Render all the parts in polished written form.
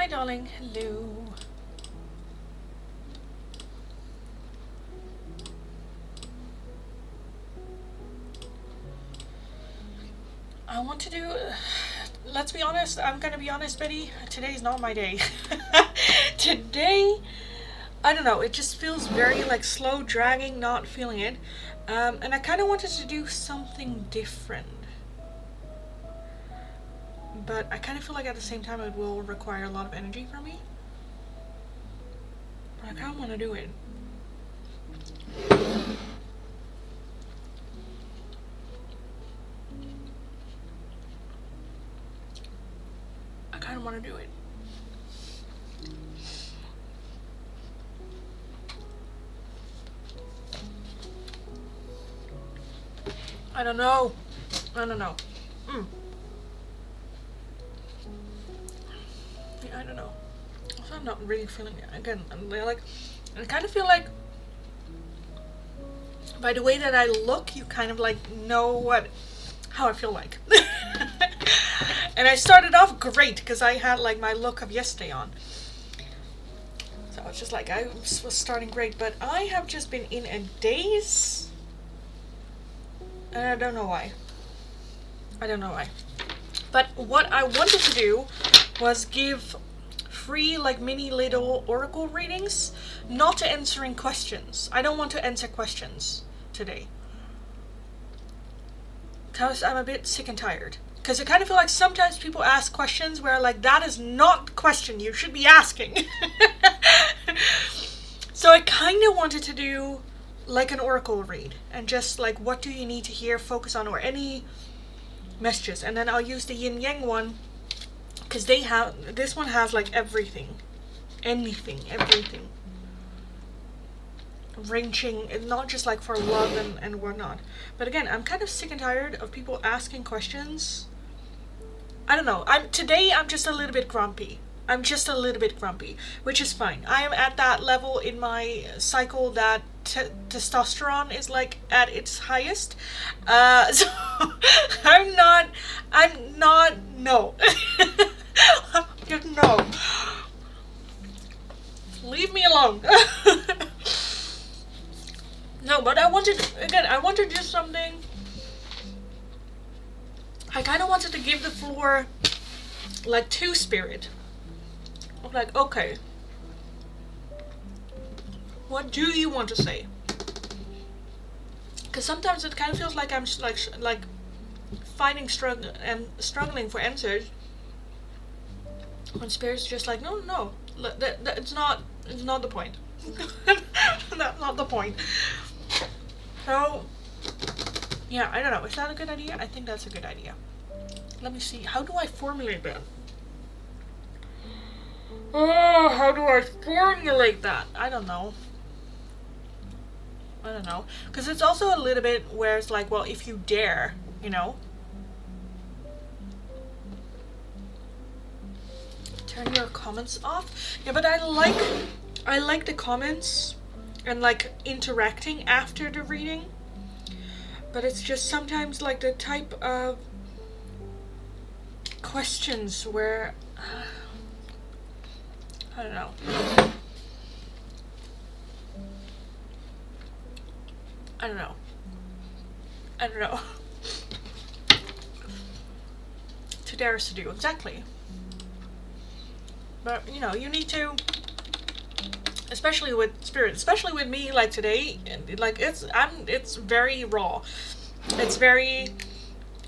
darling. Hello. I want to do... let's be honest. I'm gonna be honest, Betty. Today's not my day. Today, I don't know. It just feels very like slow, dragging, not feeling it. And I kind of wanted to do something different. But I kind of feel like at the same time it will require a lot of energy from me. But I kind of want to do it. I kind of want to do it. I don't know. I don't know. I don't know. Also, I'm not really feeling it. Again, like, I kind of feel like by the way that I look, you kind of like know how I feel like. And I started off great because I had like my look of yesterday on. So it's just like I was starting great, but I have just been in a daze. And I don't know why. I don't know why. But what I wanted to do was give free like mini little oracle readings, not answering questions. I don't want to answer questions today. Because I'm a bit sick and tired. Because I kind of feel like sometimes people ask questions where like that is not the question you should be asking. So I kind of wanted to do like an oracle read and just like what do you need to hear, focus on, or any messages. And then I'll use the yin yang one because they have, this one has like everything, anything, everything. Ranging, not just like for love and whatnot. But again, I'm kind of sick and tired of people asking questions. I don't know. Today I'm just a little bit grumpy. I'm just a little bit grumpy, which is fine. I am at that level in my cycle that testosterone is like at its highest. So I'm not, no. No. Leave me alone. No, but I wanted to do something. I kind of wanted to give the floor like to spirit. I'm like, okay, what do you want to say? Because sometimes it kind of feels like I'm like struggling for answers. When spirit's just like, no, it's not the point. That's not the point. So, yeah, I don't know. Is that a good idea? I think that's a good idea. Let me see. How do I formulate that? Oh, how do I formulate that? I don't know. Because it's also a little bit where it's like, well, if you dare, you know. Turn your comments off. Yeah, but I like the comments and like interacting after the reading. But it's just sometimes like the type of questions where I don't know. To dare us to do, exactly. But you know, you need to, especially with spirit, especially with me, like today, like it's very raw. It's very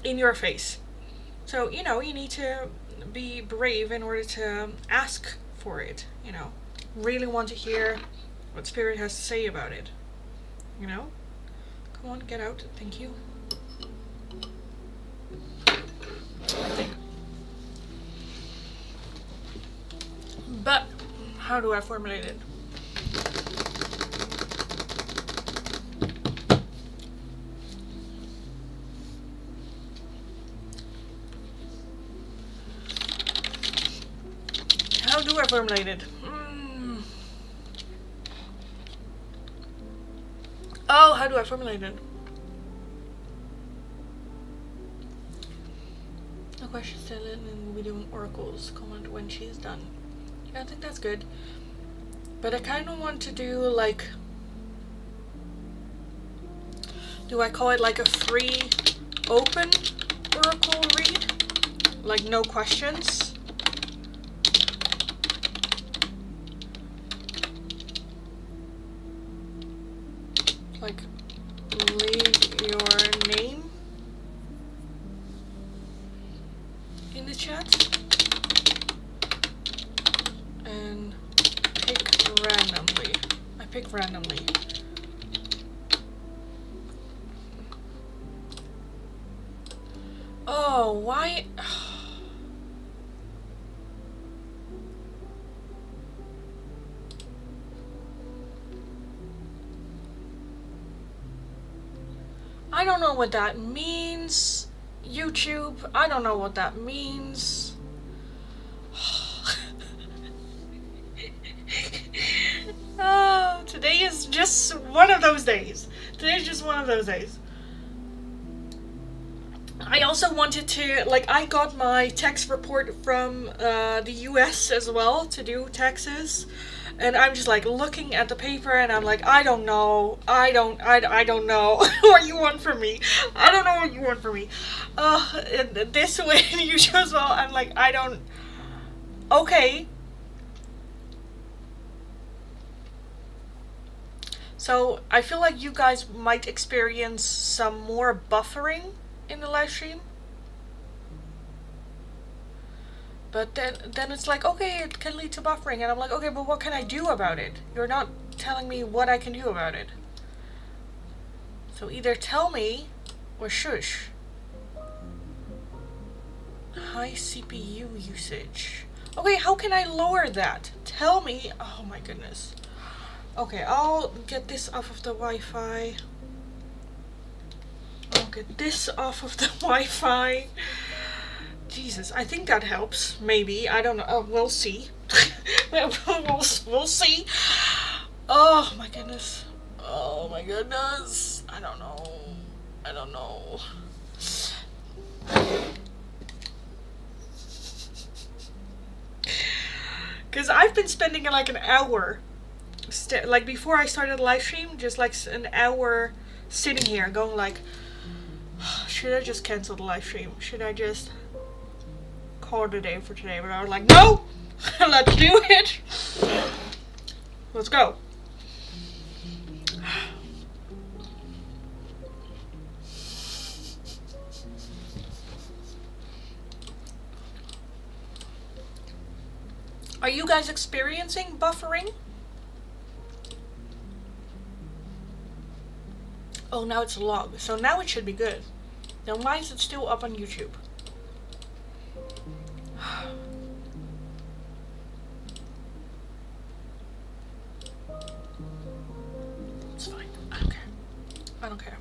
in your face. So, you know, you need to be brave in order to ask for it, you know. Really want to hear what spirit has to say about it. You know? Come on, get out. Thank you. I think. But how do I formulate it? How do I formulate it? Oh, how do I formulate it? No question still in and we'll be doing oracles. Comment when she's done. Yeah, I think that's good. But I kind of want to do like, do I call it like a free open oracle read? Like no questions? Like leave your name in the chat and pick randomly. I pick randomly. Oh, why? I don't know what that means. YouTube, I don't know what that means. Oh, today is just one of those days. Today is just one of those days. I also wanted to, like, I got my tax report from the US as well to do taxes. And I'm just like looking at the paper and I'm like, I don't know. I don't know what you want from me. I don't know what you want from me. And this way you as well. I'm like, I don't. Okay. So I feel like you guys might experience some more buffering in the live stream. But then it's like, okay, it can lead to buffering. And I'm like, okay, but what can I do about it? You're not telling me what I can do about it. So either tell me or shush. High CPU usage. Okay, how can I lower that? Tell me. Oh my goodness. Okay, I'll get this off of the Wi-Fi. I'll get this off of the Wi-Fi. Jesus, I think that helps. Maybe. I don't know. We'll see. we'll see. Oh my goodness. Oh my goodness. I don't know. I don't know. Because I've been spending like an hour, like before I started the live stream, just like an hour sitting here going like, should I just cancel the live stream? Should I just call it a day for today? But I was like, no! Let's do it! Let's go. Are you guys experiencing buffering? Oh, now it's a log. So now it should be good. Then why is it still up on YouTube? It's fine. I don't care. I don't care.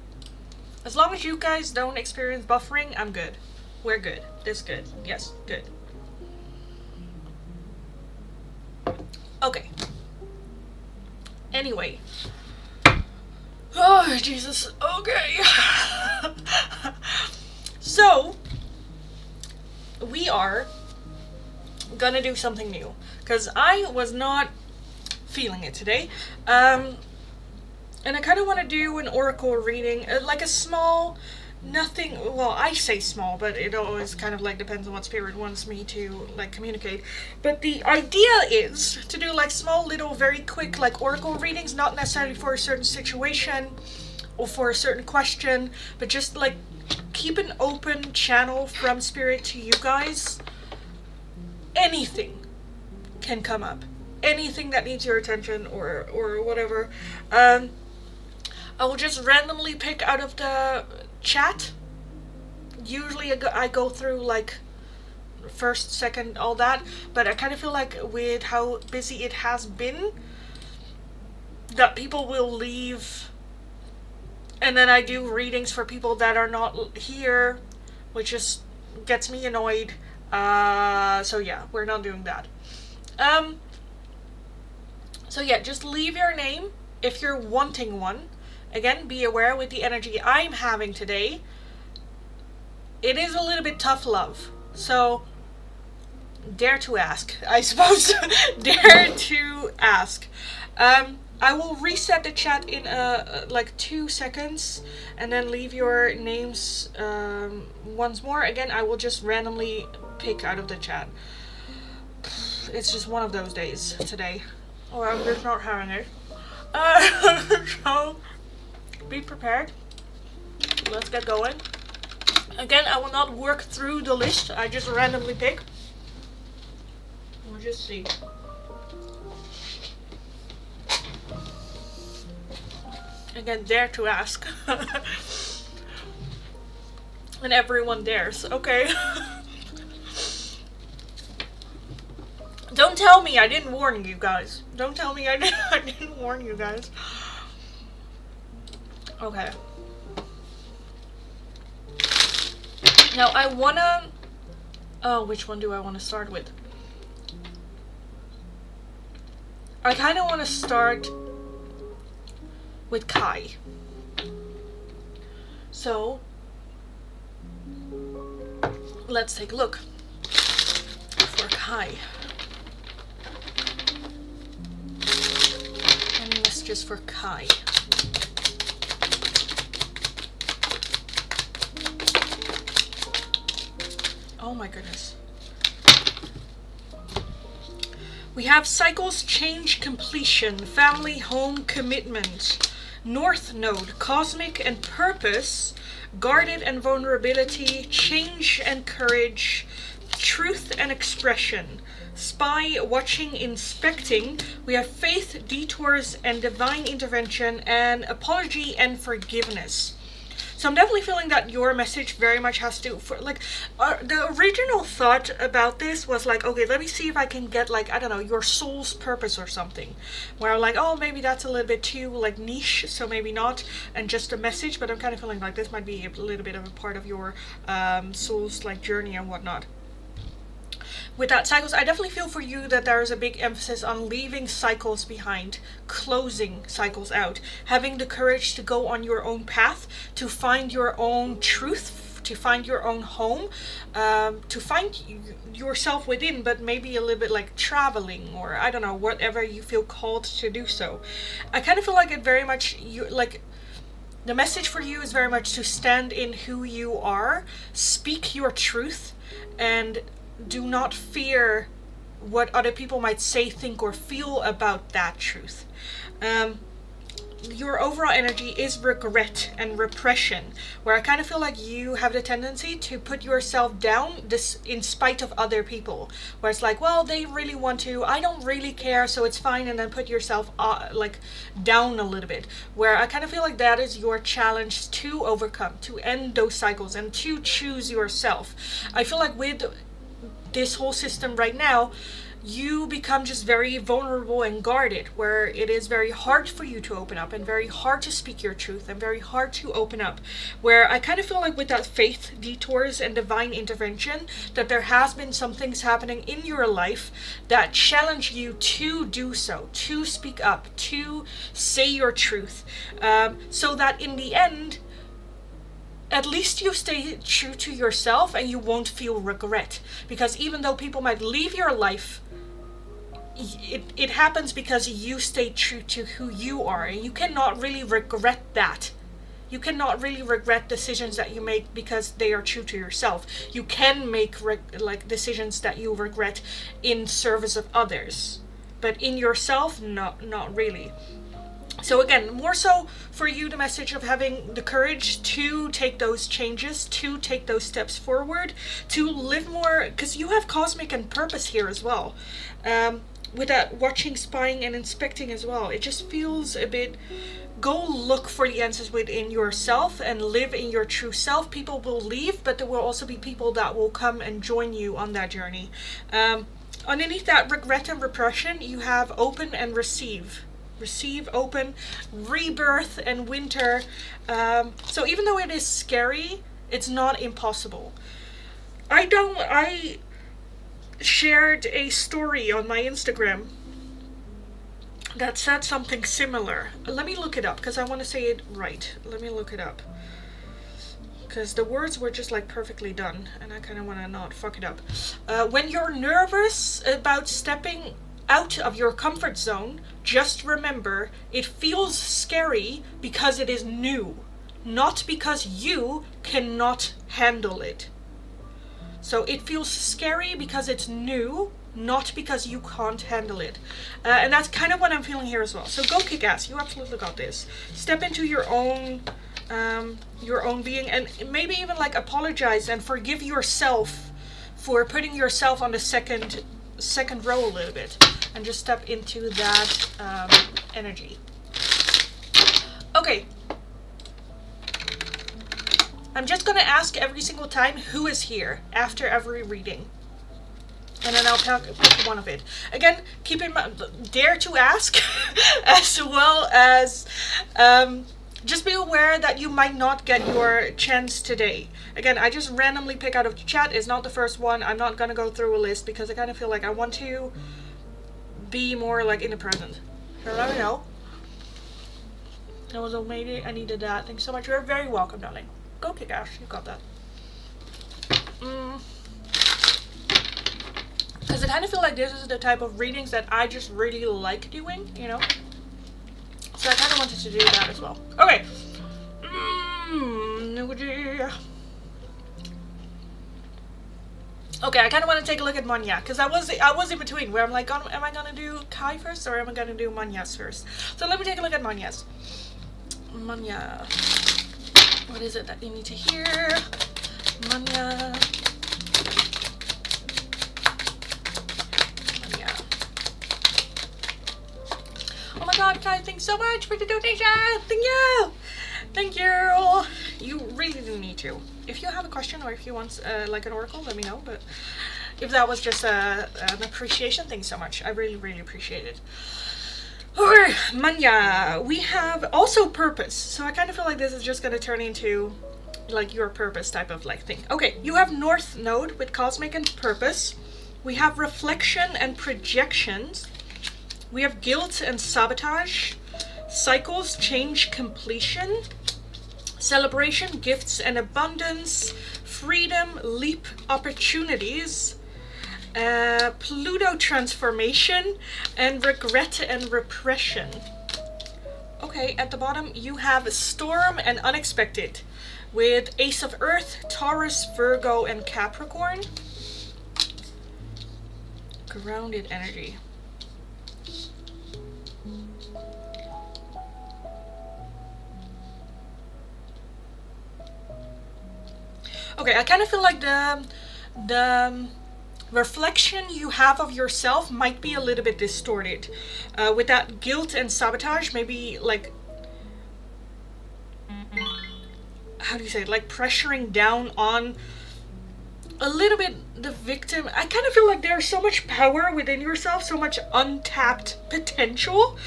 As long as you guys don't experience buffering, I'm good. We're good. This good. Yes, good. Okay. Anyway. Oh, Jesus. Okay. So, we are gonna do something new. Because I was not feeling it today. And I kind of want to do an oracle reading. Like a small, nothing, well, I say small, but it always kind of like depends on what spirit wants me to like communicate. But the idea is to do like small little very quick like oracle readings, not necessarily for a certain situation or for a certain question, but just like keep an open channel from spirit to you guys. Anything can come up, anything that needs your attention or whatever. I will just randomly pick out of the chat. Usually I go through like first, second, all that, but I kind of feel like with how busy it has been that people will leave and then I do readings for people that are not here, which just gets me annoyed. So yeah, we're not doing that. So yeah, just leave your name if you're wanting one. Again, be aware with the energy I'm having today, it is a little bit tough love. So dare to ask, I suppose. Dare to ask. I will reset the chat in like 2 seconds, and then leave your names once more. Again, I will just randomly pick out of the chat. It's just one of those days today, or I'm just not having it. So be prepared. Let's get going. Again, I will not work through the list. I just randomly pick. We'll just see. Again, dare to ask. And everyone dares. Okay. Don't tell me I didn't warn you guys. Don't tell me I didn't warn you guys. Okay. Now I wanna... Oh, which one do I want to start with? I kind of want to start with Kai. So, let's take a look for Kai. And messages for Kai. Oh my goodness. We have cycles, change, completion, family, home, commitment, North Node, cosmic and purpose, guarded and vulnerability, change and courage, truth and expression, spy, watching, inspecting. We have faith, detours, and divine intervention, and apology and forgiveness. So I'm definitely feeling that your message very much has to, the original thought about this was like, okay, let me see if I can get like, I don't know, your soul's purpose or something. Where I'm like, oh, maybe that's a little bit too like niche, so maybe not, and just a message, but I'm kind of feeling like this might be a little bit of a part of your soul's like journey and whatnot. With that cycles, I definitely feel for you that there is a big emphasis on leaving cycles behind, closing cycles out, having the courage to go on your own path, to find your own truth, to find your own home, to find yourself within, but maybe a little bit like traveling, or I don't know, whatever you feel called to do so. I kind of feel like it very much, the message for you is very much to stand in who you are, speak your truth, and do not fear what other people might say, think, or feel about that truth. Your overall energy is regret and repression, where I kind of feel like you have the tendency to put yourself down in spite of other people, where it's like, well, they really want to, I don't really care, so it's fine, and then put yourself down a little bit, where I kind of feel like that is your challenge to overcome, to end those cycles, and to choose yourself. I feel like with this whole system right now, you become just very vulnerable and guarded, where it is very hard for you to open up, and very hard to speak your truth, and very hard to open up, where I kind of feel like with that faith, detours, and divine intervention, that there has been some things happening in your life that challenge you to do so, to speak up, to say your truth, so that in the end, at least you stay true to yourself and you won't feel regret. Because even though people might leave your life, it happens because you stay true to who you are. And you cannot really regret that. You cannot really regret decisions that you make because they are true to yourself. You can make decisions that you regret in service of others. But in yourself, not really. So again, more so for you, the message of having the courage to take those changes, to take those steps forward, to live more, because you have cosmic and purpose here as well. With that watching, spying, and inspecting as well, it just feels a bit, go look for the answers within yourself and live in your true self. People will leave, but there will also be people that will come and join you on that journey. Underneath that regret and repression, you have open and receive. Receive, open, rebirth, and winter. So even though it is scary, it's not impossible. I shared a story on my Instagram that said something similar. Let me look it up because I want to say it right. Let me look it up. because the words were just like perfectly done, and I kind of want to not fuck it up. When you're nervous about stepping out of your comfort zone, just remember it feels scary because it is new, not because you cannot handle it. So it feels scary because it's new, not because you can't handle it. And that's kind of what I'm feeling here as well. So go kick ass. You absolutely got this. Step into your own being, and maybe even like apologize and forgive yourself for putting yourself on the second row a little bit, and just step into that energy. Okay. I'm just gonna ask every single time who is here after every reading. And then I'll pick one of it. Again, keep in mind, dare to ask, as well as just be aware that you might not get your chance today. Again, I just randomly pick out of the chat. It's not the first one. I'm not gonna go through a list because I kind of feel like I want to be more like in the present. So let me know. That was amazing. I needed that. Thanks so much. You're very welcome, darling. Go kick ass. You got that. Because I kind of feel like this is the type of readings that I just really like doing, you know? So I kind of wanted to do that as well. Okay. Okay, I kind of want to take a look at Manya, because I was in between, where I'm like, am I going to do Kai first, or am I going to do Manya's first? So let me take a look at Manya's. Manya. What is it that you need to hear? Manya. Manya. Oh my god, Kai, thanks so much for the donation! Thank you! Thank you! You really didn't need to. If you have a question or if you want like an oracle, let me know. But if that was just an appreciation, thanks so much. I really, really appreciate it. Alright, Manya, we have also purpose. So I kind of feel like this is just going to turn into like your purpose type of like thing. Okay, you have North Node with cosmic and purpose. We have reflection and projections. We have guilt and sabotage. Cycles, change, completion. Celebration, gifts and abundance. Freedom, leap, opportunities. Pluto transformation, and regret and repression. Okay, at the bottom you have storm and unexpected with Ace of Earth, Taurus, Virgo, and Capricorn. Grounded energy. Okay, I kind of feel like the reflection you have of yourself might be a little bit distorted. With that guilt and sabotage, maybe like, how do you say it? Like pressuring down on a little bit the victim. I kind of feel like there's so much power within yourself, so much untapped potential.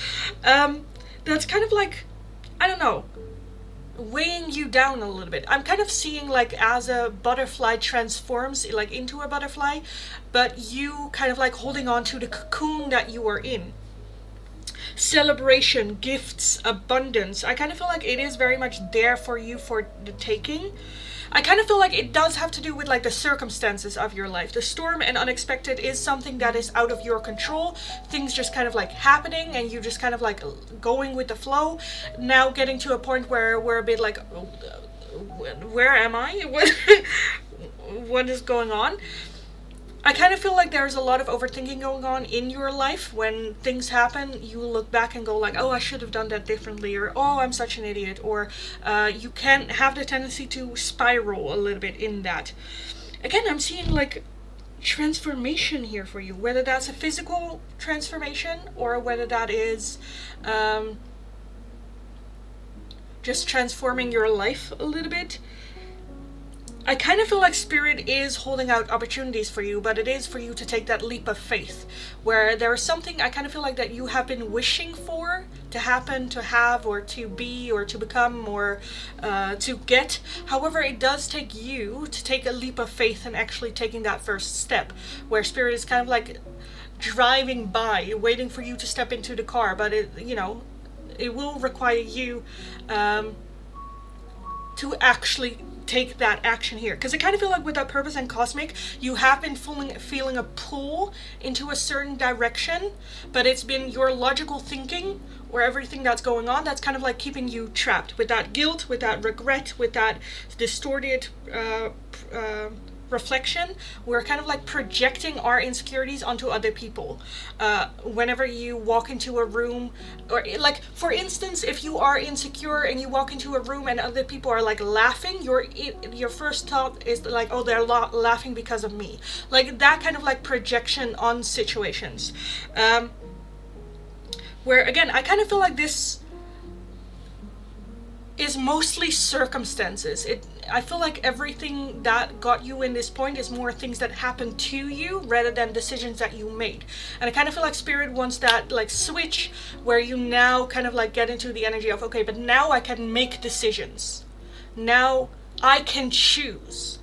That's kind of like, I don't know, weighing you down a little bit. I'm kind of seeing like as a butterfly transforms like into a butterfly, but you kind of like holding on to the cocoon that you are in. Celebration, gifts, abundance. I kind of feel like it is very much there for you for the taking. I kind of feel like it does have to do with like the circumstances of your life. The storm and unexpected is something that is out of your control. Things just kind of like happening and you just kind of like going with the flow. Now getting to a point where we're a bit like, where am I? What is going on? I kind of feel like there's a lot of overthinking going on in your life. When things happen, you look back and go like, oh, I should have done that differently, or oh, I'm such an idiot, or you can have the tendency to spiral a little bit in that. Again, I'm seeing like transformation here for you, whether that's a physical transformation or whether that is just transforming your life a little bit. I kind of feel like Spirit is holding out opportunities for you, but it is for you to take that leap of faith, where there is something I kind of feel like that you have been wishing for to happen, to have, or to be, or to become, or to get. However, it does take you to take a leap of faith and actually taking that first step, where Spirit is kind of like driving by, waiting for you to step into the car, but it, you know, it will require you to actually take that action here, because I kind of feel like with that purpose and cosmic, you have been feeling a pull into a certain direction, but it's been your logical thinking or everything that's going on that's kind of like keeping you trapped with that guilt, with that regret, with that distorted reflection. We're kind of like projecting our insecurities onto other people. Whenever you walk into a room, or like for instance, if you are insecure and you walk into a room and other people are like laughing, your first thought is like, oh, they're laughing because of me. Like that kind of like projection on situations. Where again, I kind of feel like this is mostly circumstances. I feel like everything that got you in this point is more things that happened to you rather than decisions that you made. And I kind of feel like Spirit wants that like switch where you now kind of like get into the energy of, okay, but now I can make decisions. Now I can choose.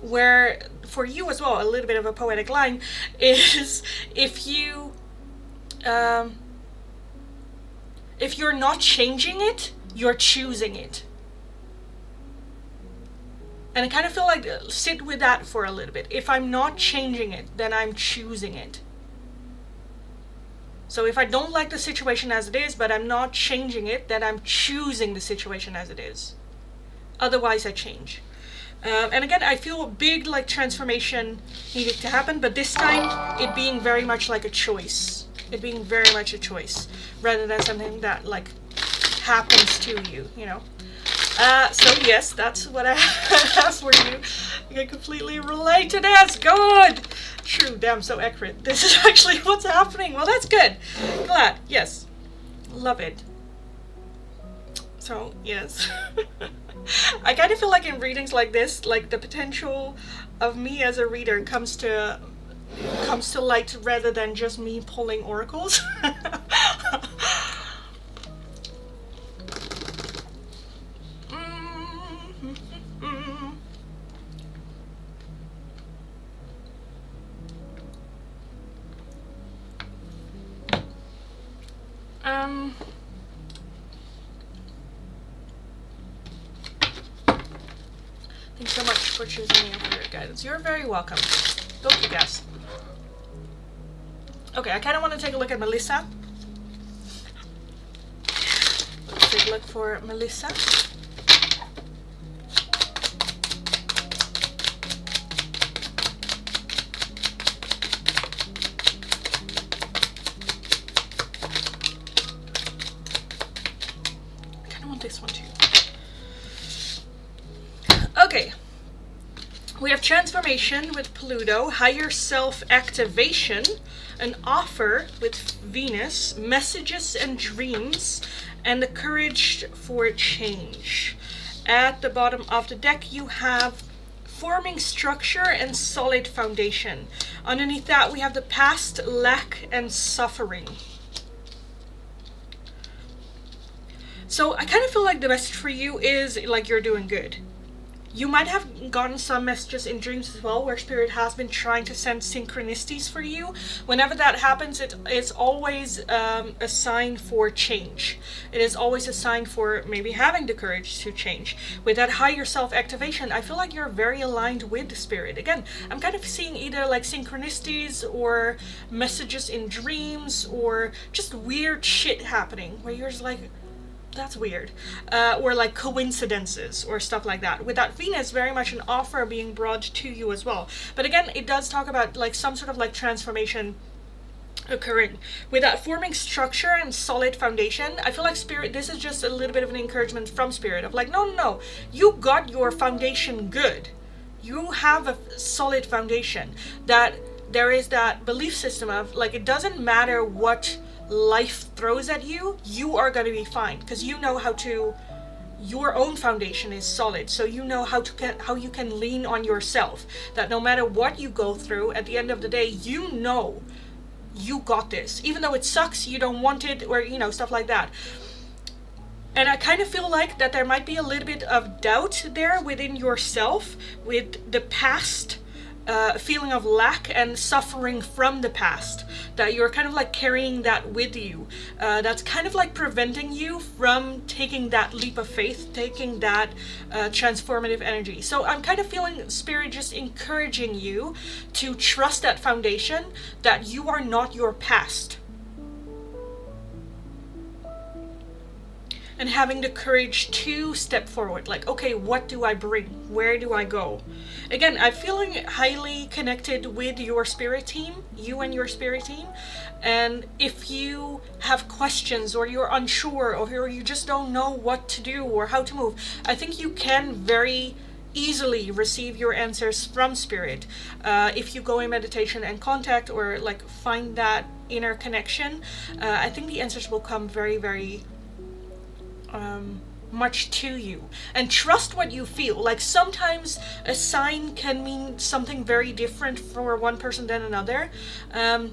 Where for you as well, a little bit of a poetic line is if you're not changing it, you're choosing it. And I kind of feel like sit with that for a little bit. If I'm not changing it, then I'm choosing it. So if I don't like the situation as it is, but I'm not changing it, then I'm choosing the situation as it is. Otherwise, I change. And again, I feel a big like transformation needed to happen, but this time it being very much like a choice. It being very much a choice rather than something that like happens to you, you know. So yes, that's what I have for you. You can completely relate to this. Good. True. Damn, so accurate. This is actually what's happening. Well, that's good. Glad. Yes. Love it. So, yes. I kind of feel like in readings like this, like the potential of me as a reader comes to light rather than just me pulling oracles. Thanks so much for choosing me and for your guidance. You're very welcome. Thank you, guys. Okay, I kind of want to take a look at Melissa. Let's take a look for Melissa. I kind of want this one too. Okay. We have transformation with Pluto, higher self activation, an offer with Venus, messages and dreams, and the courage for change. At the bottom of the deck, you have forming structure and solid foundation. Underneath that, we have the past, lack, and suffering. So I kind of feel like the message for you is like you're doing good. You might have gotten some messages in dreams as well where Spirit has been trying to send synchronicities for you. Whenever that happens, it's always a sign for change. It is always a sign for maybe having the courage to change. With that higher self-activation, I feel like you're very aligned with the Spirit. Again, I'm kind of seeing either like synchronicities or messages in dreams or just weird shit happening where you're just like, that's weird. Or like coincidences or stuff like that. With that Venus, very much an offer being brought to you as well. But again, it does talk about like some sort of like transformation occurring. With that forming structure and solid foundation, I feel like Spirit, this is just a little bit of an encouragement from Spirit of like, no, you got your foundation good. You have a solid foundation. That there is that belief system of like, it doesn't matter what life throws at you, you are going to be fine because you know your own foundation is solid, so you know how you can lean on yourself, that no matter what you go through, at the end of the day, you know you got this, even though it sucks, you don't want it, or you know, stuff like that. And I kind of feel like that there might be a little bit of doubt there within yourself with the past feeling of lack and suffering from the past, that you're kind of like carrying that with you, that's kind of like preventing you from taking that leap of faith, taking that transformative energy. So I'm kind of feeling Spirit just encouraging you to trust that foundation, that you are not your past, and having the courage to step forward. Like, okay, what do I bring? Where do I go? Again, I'm feeling highly connected with your spirit team, you and your spirit team. And if you have questions, or you're unsure, or you just don't know what to do or how to move, I think you can very easily receive your answers from Spirit. If you go in meditation and contact, or like find that inner connection, I think the answers will come very, very much to you. And trust what you feel. Like, sometimes a sign can mean something very different for one person than another. I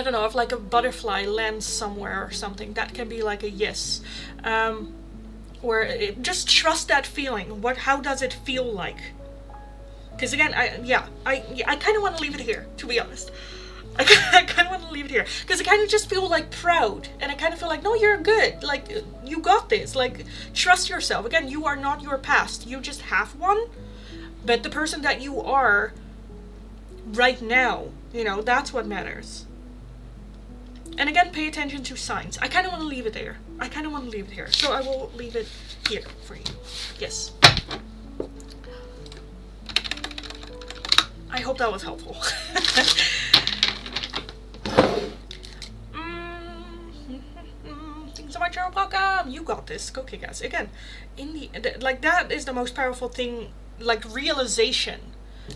don't know, if like a butterfly lands somewhere or something, that can be like a yes. Or just trust that feeling. How does it feel like? Because again, I kind of want to leave it here, to be honest. I kind of want to leave it here, because I kind of just feel like proud, and I kind of feel like, no, you're good, like, you got this, like, trust yourself. Again, you are not your past, you just have one, but the person that you are right now, you know, that's what matters. And again, pay attention to signs. I kind of want to leave it there. So I will leave it here for you. Yes. I hope that was helpful. Thanks so much, you're welcome. You got this. Go kick ass. Again, like, that is the most powerful thing, like, realization.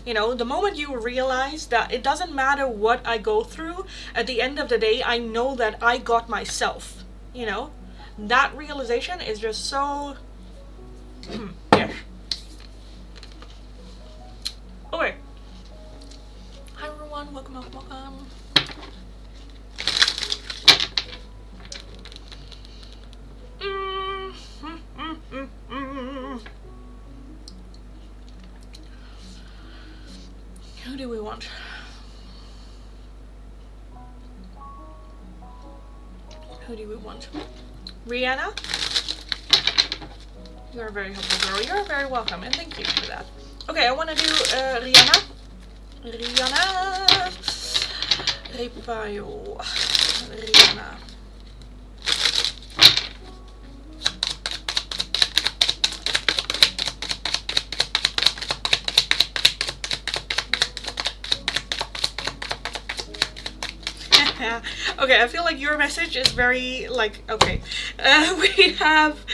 You know, the moment you realize that it doesn't matter what I go through, at the end of the day, I know that I got myself. You know, that realization is just so... yeah. Okay. Hi everyone, welcome. Who do we want? Rihanna? You're a very helpful girl. You're very welcome, and thank you for that. Okay, I want to do Rihanna. Ripayo. Rihanna. Okay, I feel like your message is very, like, okay. We have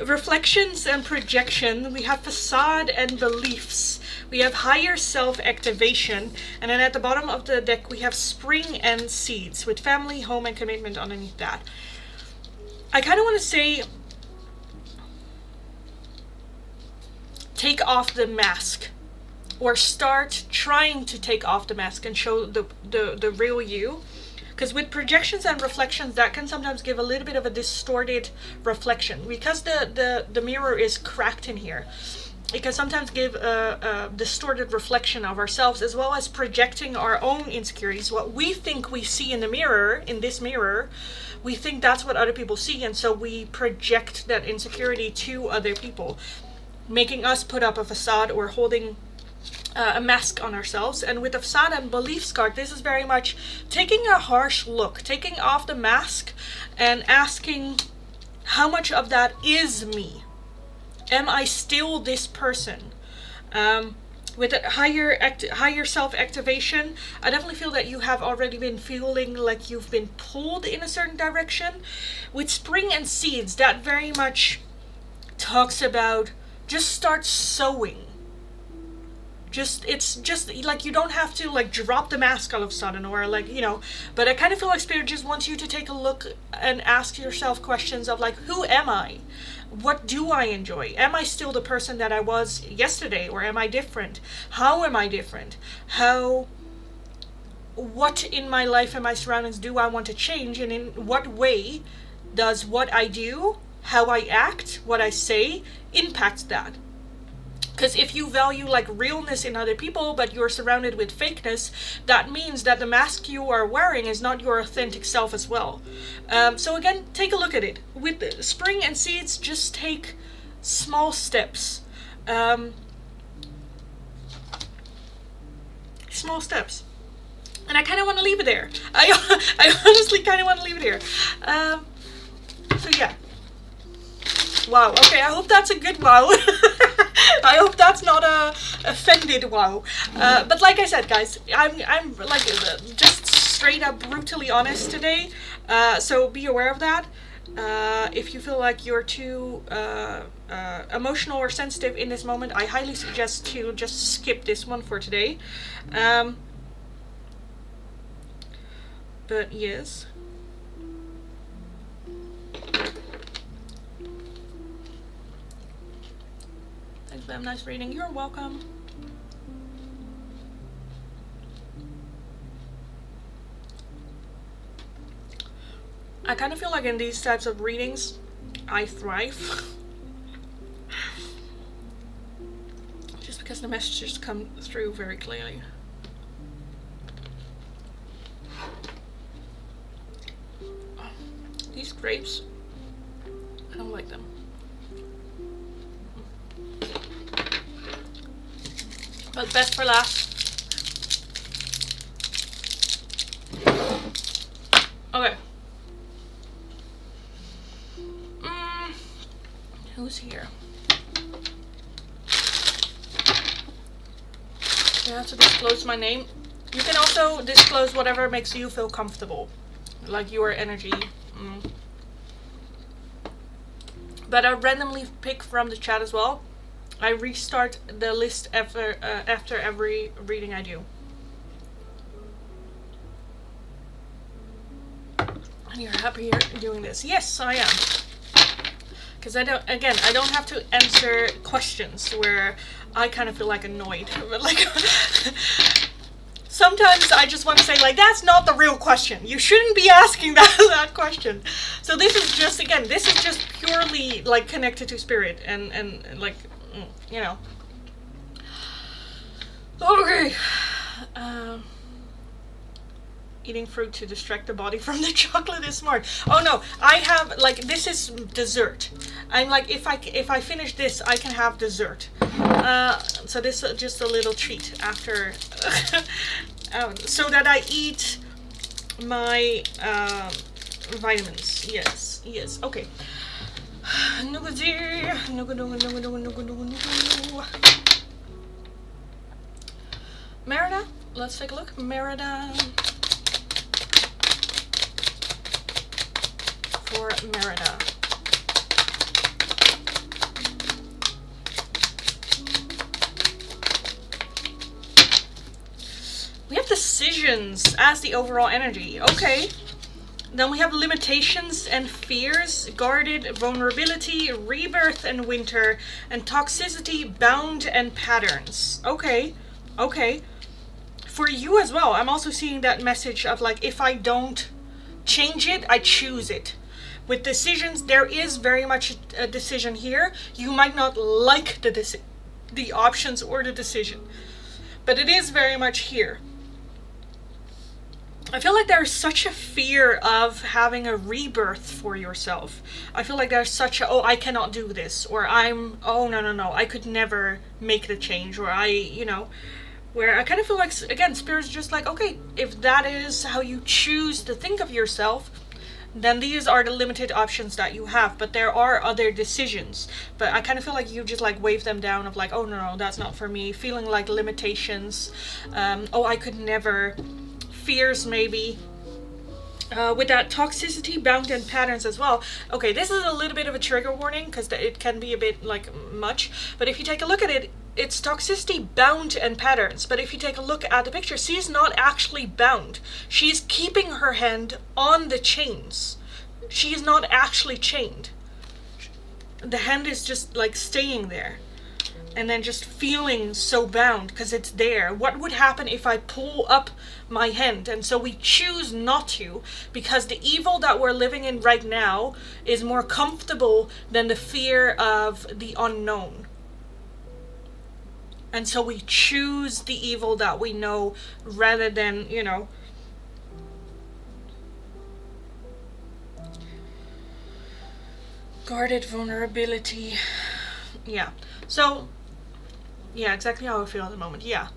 reflections and projection. We have facade and beliefs. We have higher self-activation. And then at the bottom of the deck, we have spring and seeds, with family, home, and commitment underneath that. I kind of want to say, take off the mask. Or start trying to take off the mask and show the real you. Because with projections and reflections, that can sometimes give a little bit of a distorted reflection. Because the mirror is cracked in here, it can sometimes give a distorted reflection of ourselves, as well as projecting our own insecurities. What we think we see in the mirror, in this mirror, we think that's what other people see, and so we project that insecurity to other people, making us put up a facade or holding a mask on ourselves. And with the facade and beliefs card, this is very much taking a harsh look, taking off the mask and asking, how much of that is me? Am I still this person? With a higher self-activation, I definitely feel that you have already been feeling like you've been pulled in a certain direction. With spring and seeds, that very much talks about just start sowing. It's just like, you don't have to like drop the mask all of a sudden, or like, you know, but I kind of feel like Spirit just wants you to take a look and ask yourself questions of like, who am I? What do I enjoy? Am I still the person that I was yesterday, or am I different? How am I different? What in my life and my surroundings do I want to change, and in what way does what I do, how I act, what I say impact that? Because if you value like realness in other people, but you're surrounded with fakeness, that means that the mask you are wearing is not your authentic self as well. So again, take a look at it. With the spring and seeds, just take small steps. Small steps. And I kind of want to leave it there. I honestly kind of want to leave it here. So yeah. Wow. Okay, I hope that's a good wow. I hope that's not a offended wow. But like I said, guys, I'm like just straight up brutally honest today. So be aware of that. If you feel like you're too emotional or sensitive in this moment, I highly suggest to just skip this one for today. But yes. Thanks, ma'am. Nice reading. You're welcome. I kind of feel like in these types of readings, I thrive. Just because the messages come through very clearly. These grapes, I don't like them. But best for last. Okay. Who's here? You have to disclose my name. You can also disclose whatever makes you feel comfortable, like your energy. But I randomly pick from the chat as well. I restart the list after every reading I do. And you're happy you're doing this? Yes, I am. Because I don't have to answer questions where I kind of feel like annoyed. But like, sometimes I just want to say like, that's not the real question. You shouldn't be asking that question. So this is just, again, this is just purely like connected to spirit and like, you know. Okay. Eating fruit to distract the body from the chocolate is smart. Oh no, I have like, this is dessert. I'm like, if I finish this, I can have dessert. So this is just a little treat after, so that I eat my vitamins. Yes. Okay. Merida, let's take a look. Merida. For Merida. We have decisions as the overall energy. Okay. Then we have limitations and fears, guarded, vulnerability, rebirth and winter, and toxicity, bound, and patterns. Okay. For you as well, I'm also seeing that message of like, if I don't change it, I choose it. With decisions, there is very much a decision here. You might not like the options or the decision, but it is very much here. I feel like there's such a fear of having a rebirth for yourself. I feel like there's such a, oh, I cannot do this, or oh, no, I could never make the change, or where I kind of feel like, again, Spirit's just like, okay, if that is how you choose to think of yourself, then these are the limited options that you have, but there are other decisions. But I kind of feel like you just like wave them down of like, oh no, that's not for me. Feeling like limitations, oh, I could never, fears maybe. With that toxicity, bound, and patterns as well. Okay, this is a little bit of a trigger warning because it can be a bit like much, but if you take a look at it, it's toxicity, bound, and patterns. But if you take a look at the picture, she's not actually bound. She's keeping her hand on the chains. She is not actually chained. The hand is just like staying there. And then just feeling so bound because it's there. What would happen if I pull up my hand? And so we choose not to, because the evil that we're living in right now is more comfortable than the fear of the unknown. And so we choose the evil that we know rather than, guarded vulnerability. Yeah. So, yeah, exactly how I feel at the moment. Yeah.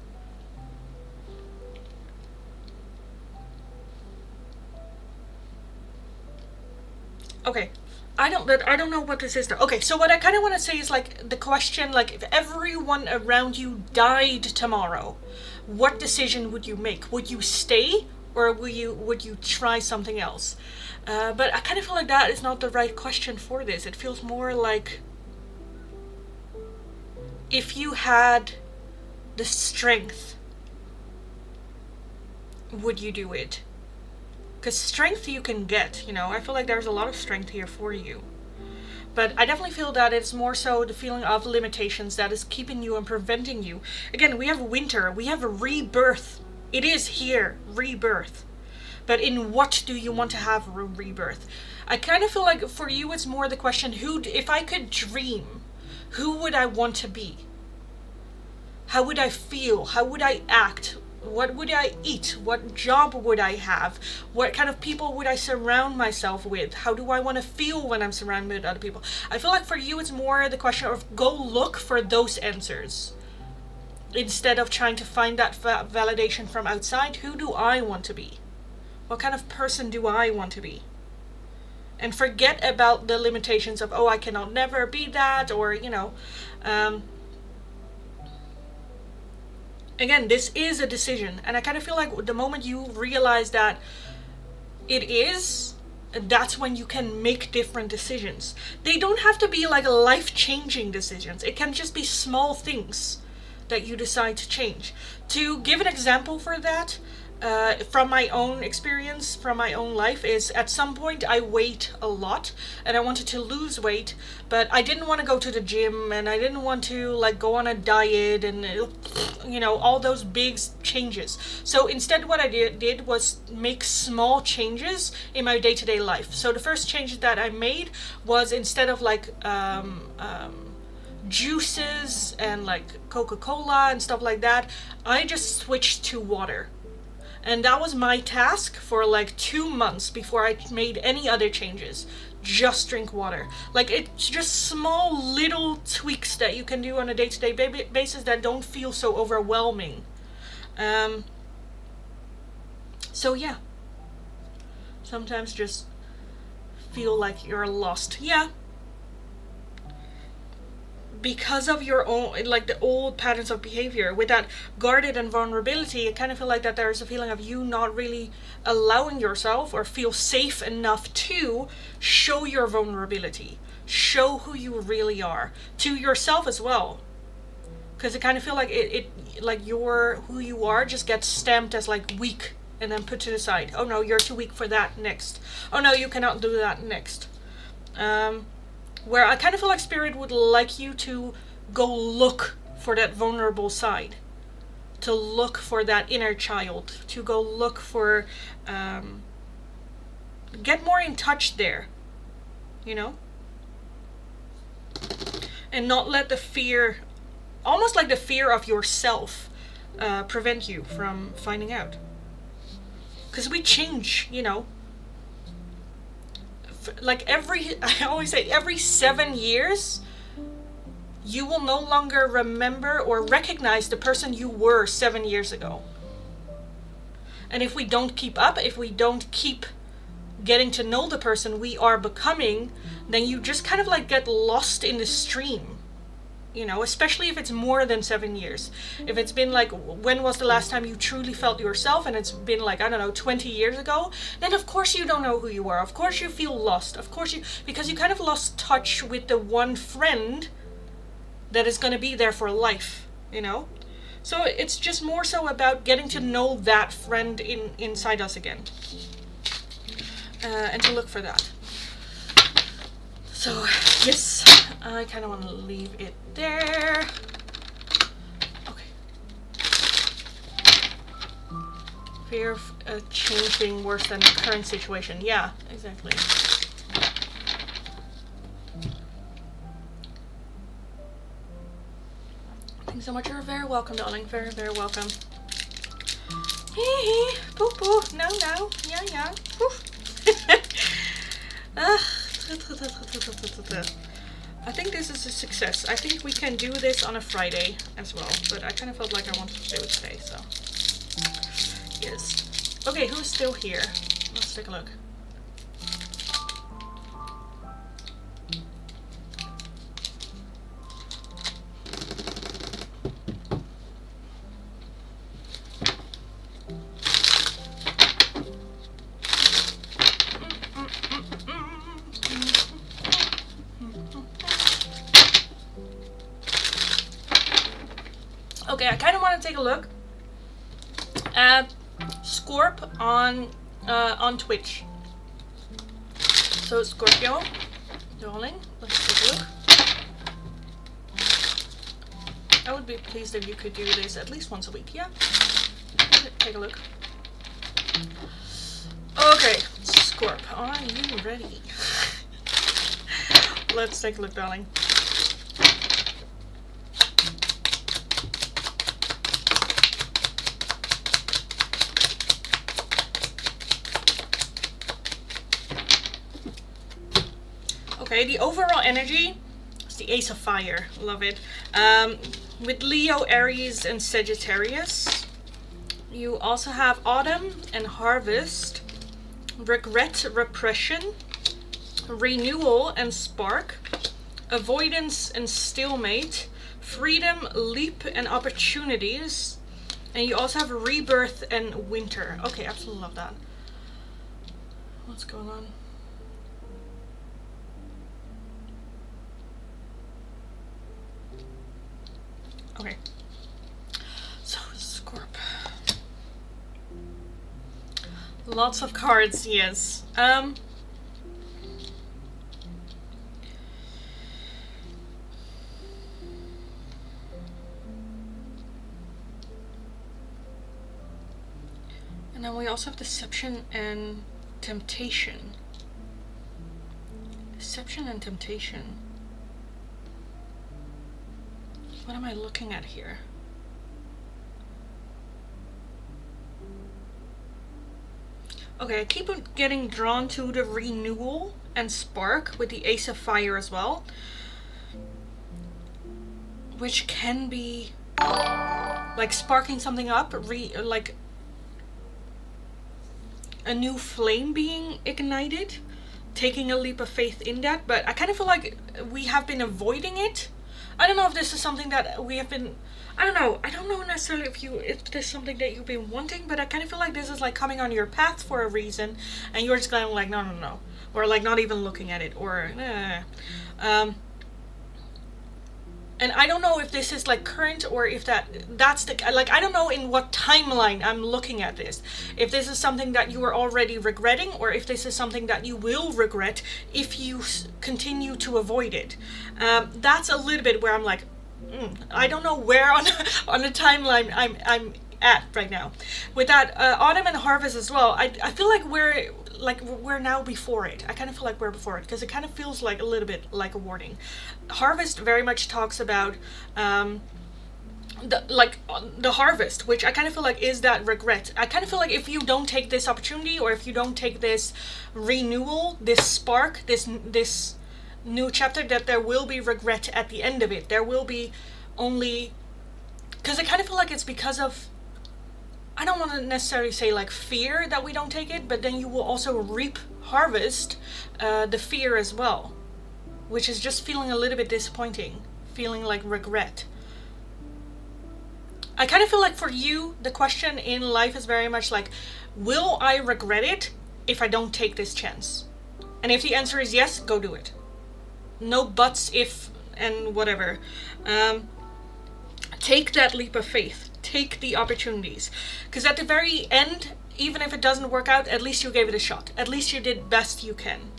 Okay. I don't know what this is though. Okay, so what I kind of want to say is like the question, like if everyone around you died tomorrow, what decision would you make? Would you stay, or would you try something else? But I kind of feel like that is not the right question for this. It feels more like if you had the strength, would you do it? Because strength you can get, I feel like there's a lot of strength here for you. But I definitely feel that it's more so the feeling of limitations that is keeping you and preventing you. Again, we have winter, we have a rebirth. It is here, rebirth. But in what do you want to have a rebirth? I kind of feel like for you it's more the question, if I could dream, who would I want to be? How would I feel? How would I act? What would I eat? What job would I have? What kind of people would I surround myself with? How do I want to feel when I'm surrounded with other people? I feel like for you it's more the question of go look for those answers. Instead of trying to find that validation from outside, who do I want to be? What kind of person do I want to be? And forget about the limitations of, I cannot never be that, or, again, this is a decision. And I kind of feel like the moment you realize that it is, that's when you can make different decisions. They don't have to be like life-changing decisions. It can just be small things that you decide to change. To give an example for that, from my own experience, from my own life, is at some point I weighed a lot and I wanted to lose weight, but I didn't want to go to the gym and I didn't want to like go on a diet and all those big changes. So instead what I did was make small changes in my day-to-day life. So the first change that I made was, instead of like juices and like Coca-Cola and stuff like that, I just switched to water. And that was my task for like 2 months before I made any other changes. Just drink water. Like, it's just small little tweaks that you can do on a day-to-day basis that don't feel so overwhelming. So yeah. Sometimes just feel like you're lost. Yeah. Because of your own, like the old patterns of behavior, with that guarded and vulnerability, I kind of feel like that there's a feeling of you not really allowing yourself or feel safe enough to show your vulnerability, show who you really are to yourself as well. Because I kind of feel like it like who you are just gets stamped as like weak and then put to the side. Oh no, you're too weak for that next. Oh no, you cannot do that next. Where I kind of feel like Spirit would like you to go look for that vulnerable side, to look for that inner child, to go look for, get more in touch there, and not let the fear, almost like the fear of yourself, prevent you from finding out. Because we change, like I always say, every 7 years, you will no longer remember or recognize the person you were 7 years ago. And if we don't keep up, if we don't keep getting to know the person we are becoming, then you just kind of like get lost in the stream. Especially if it's more than 7 years. If it's been like, when was the last time you truly felt yourself, and it's been like, I don't know, 20 years ago, then of course you don't know who you are. Of course you feel lost. Of course because you kind of lost touch with the one friend that is going to be there for life, So it's just more so about getting to know that friend inside us again. And to look for that. So, yes, I kind of want to leave it there. Okay. Fear of a change being worse than the current situation. Yeah, exactly. so much. You're very welcome, darling. Very, very welcome. Hee hee. Poo poo. No, no. Yeah, yeah. Poof. I think this is a success. I think we can do this on a Friday as well. But I kind of felt like I wanted to do it today, so. Yes. Okay, who's still here? Let's take a look. Okay, I kind of want to take a look at Scorp on Twitch. So Scorpio, darling, let's take a look. I would be pleased if you could do this at least once a week. Yeah, take a look. Okay, Scorp, are you ready? Let's take a look, darling. Okay, the overall energy is the Ace of Fire. Love it. With Leo, Aries, and Sagittarius. You also have Autumn and Harvest, Regret, Repression, Renewal and Spark, Avoidance and Stalemate, Freedom, Leap, and Opportunities. And you also have Rebirth and Winter. Okay, absolutely love that. What's going on? Okay, so Scorp. Lots of cards, yes. And then we also have Deception and Temptation. Deception and Temptation. What am I looking at here? Okay, I keep on getting drawn to the Renewal and Spark with the Ace of Fire as well. Which can be like sparking something up, like a new flame being ignited, taking a leap of faith in that. But I kind of feel like we have been avoiding it. I don't know if this is something that we have been, I don't know necessarily if this is something that you've been wanting, but I kind of feel like this is like coming on your path for a reason, and you're just going like, no, or like not even looking at it, or, and I don't know if this is like current, or if that's the, like, I don't know in what timeline I'm looking at this. If this is something that you are already regretting, or if this is something that you will regret if you continue to avoid it. That's a little bit where I'm like, I don't know where on the timeline I'm at right now. With that, Autumn and Harvest as well, I feel like we're now before it. I kind of feel like we're before it, because it kind of feels like a little bit like a warning. Harvest very much talks about the harvest, which I kind of feel like is that regret. I kind of feel like if you don't take this opportunity, or if you don't take this renewal, this spark, this new chapter, that there will be regret at the end of it. There will be only, because I kind of feel like it's because of, I don't want to necessarily say like fear that we don't take it, but then you will also harvest the fear as well, which is just feeling a little bit disappointing, feeling like regret. I kind of feel like for you, the question in life is very much like, will I regret it if I don't take this chance? And if the answer is yes, go do it. No buts, if, and whatever. Take that leap of faith. Take the opportunities. Because at the very end, even if it doesn't work out, at least you gave it a shot. At least you did best you can.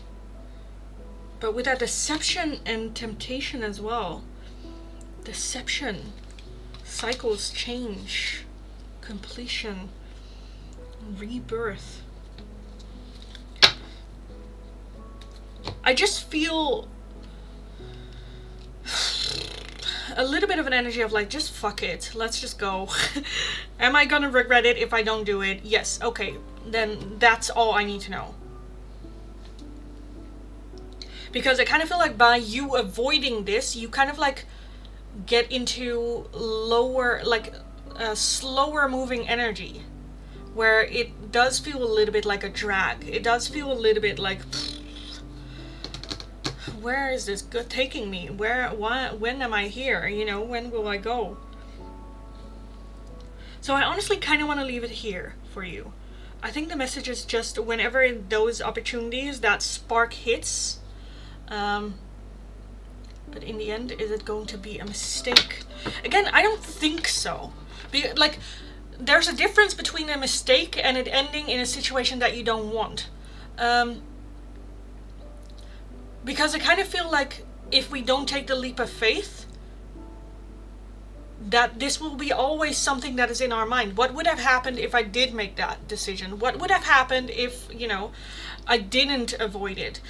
But with that deception and temptation as well. Deception. Cycles change. Completion. Rebirth. I just feel a little bit of an energy of like, just fuck it, let's just go. Am I gonna regret it if I don't do it? Yes. Okay, then that's all I need to know. Because I kind of feel like by you avoiding this, you kind of like get into lower, like a slower moving energy, where it does feel a little bit like a drag. It does feel a little bit like, where is this good taking me? Where, why, when am I here? You know, when will I go? So I honestly kind of want to leave it here for you. I think the message is just whenever those opportunities, that spark hits, but in the end, is it going to be a mistake? Again, I don't think so. Like, there's a difference between a mistake and it ending in a situation that you don't want. Because I kind of feel like if we don't take the leap of faith, that this will be always something that is in our mind. What would have happened if I did make that decision? What would have happened if, you know, I didn't avoid it?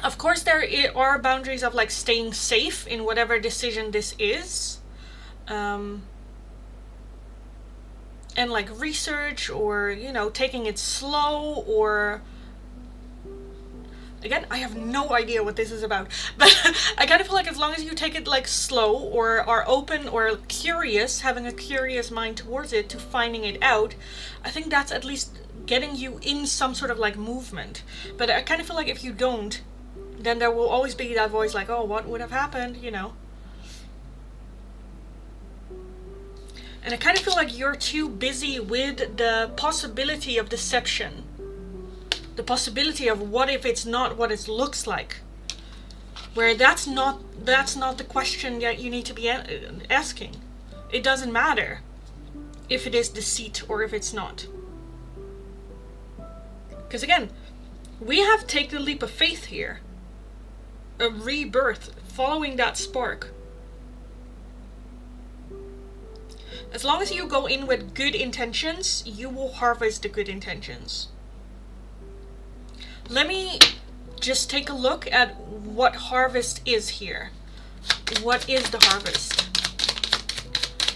Of course, there are boundaries of like staying safe in whatever decision this is. And like research, or, you know, taking it slow, or... Again, I have no idea what this is about, but I kind of feel like as long as you take it like slow, or are open or curious, having a curious mind towards it, to finding it out, I think that's at least getting you in some sort of like movement. But I kind of feel like if you don't, then there will always be that voice like, oh, what would have happened, you know? And I kind of feel like you're too busy with the possibility of deception. The possibility of what if it's not what it looks like. Where that's not the question that you need to be asking. It doesn't matter if it is deceit or if it's not. Because again, we have to take the leap of faith here. A rebirth, following that spark. As long as you go in with good intentions, you will harvest the good intentions. Let me just take a look at what harvest is here. What is the harvest?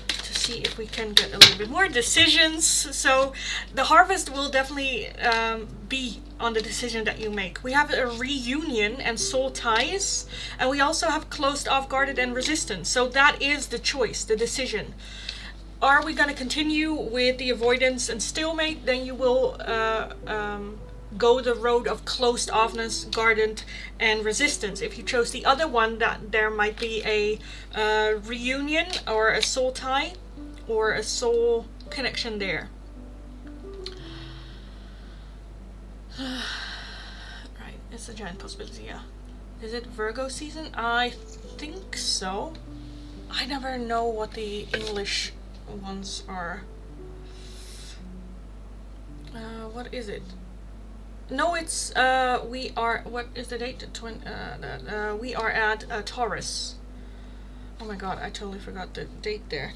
To see if we can get a little bit more decisions. So the harvest will definitely be on the decision that you make. We have a reunion and soul ties, and we also have closed off, guarded, and resistance. So that is the choice, the decision. Are we going to continue with the avoidance and stalemate? Then you will go the road of closed offness, guarded, and resistance. If you chose the other one, that there might be a reunion or a soul tie or a soul connection there. Right, it's a giant possibility, yeah. Is it Virgo season? I think so. I never know what the English ones are. What is it? No, it's we are. What is the date? We are at Taurus. Oh my god, I totally forgot the date there.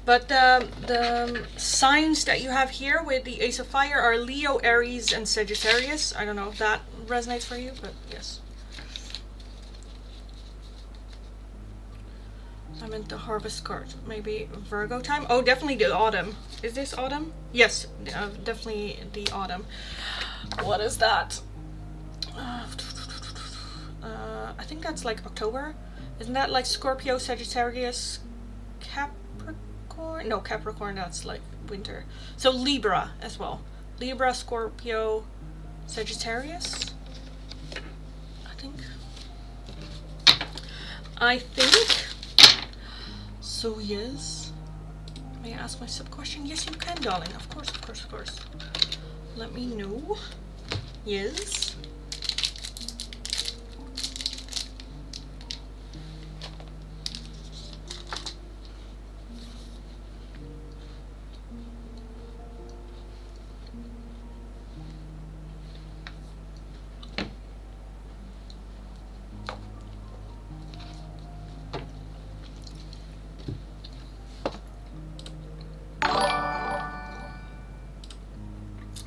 But the signs that you have here with the Ace of Fire are Leo, Aries, and Sagittarius. I don't know if that resonates for you, but yes. I meant the harvest card. Maybe Virgo time? Oh, definitely the autumn. Is this autumn? Yes, definitely the autumn. What is that? I think that's like October. Isn't that like Scorpio, Sagittarius, Capricorn? No, Capricorn, that's like winter. So Libra as well. Libra, Scorpio, Sagittarius? I think. So yes. May I ask my sub-question? Yes, you can, darling. Of course, of course, of course. Let me know. Yes.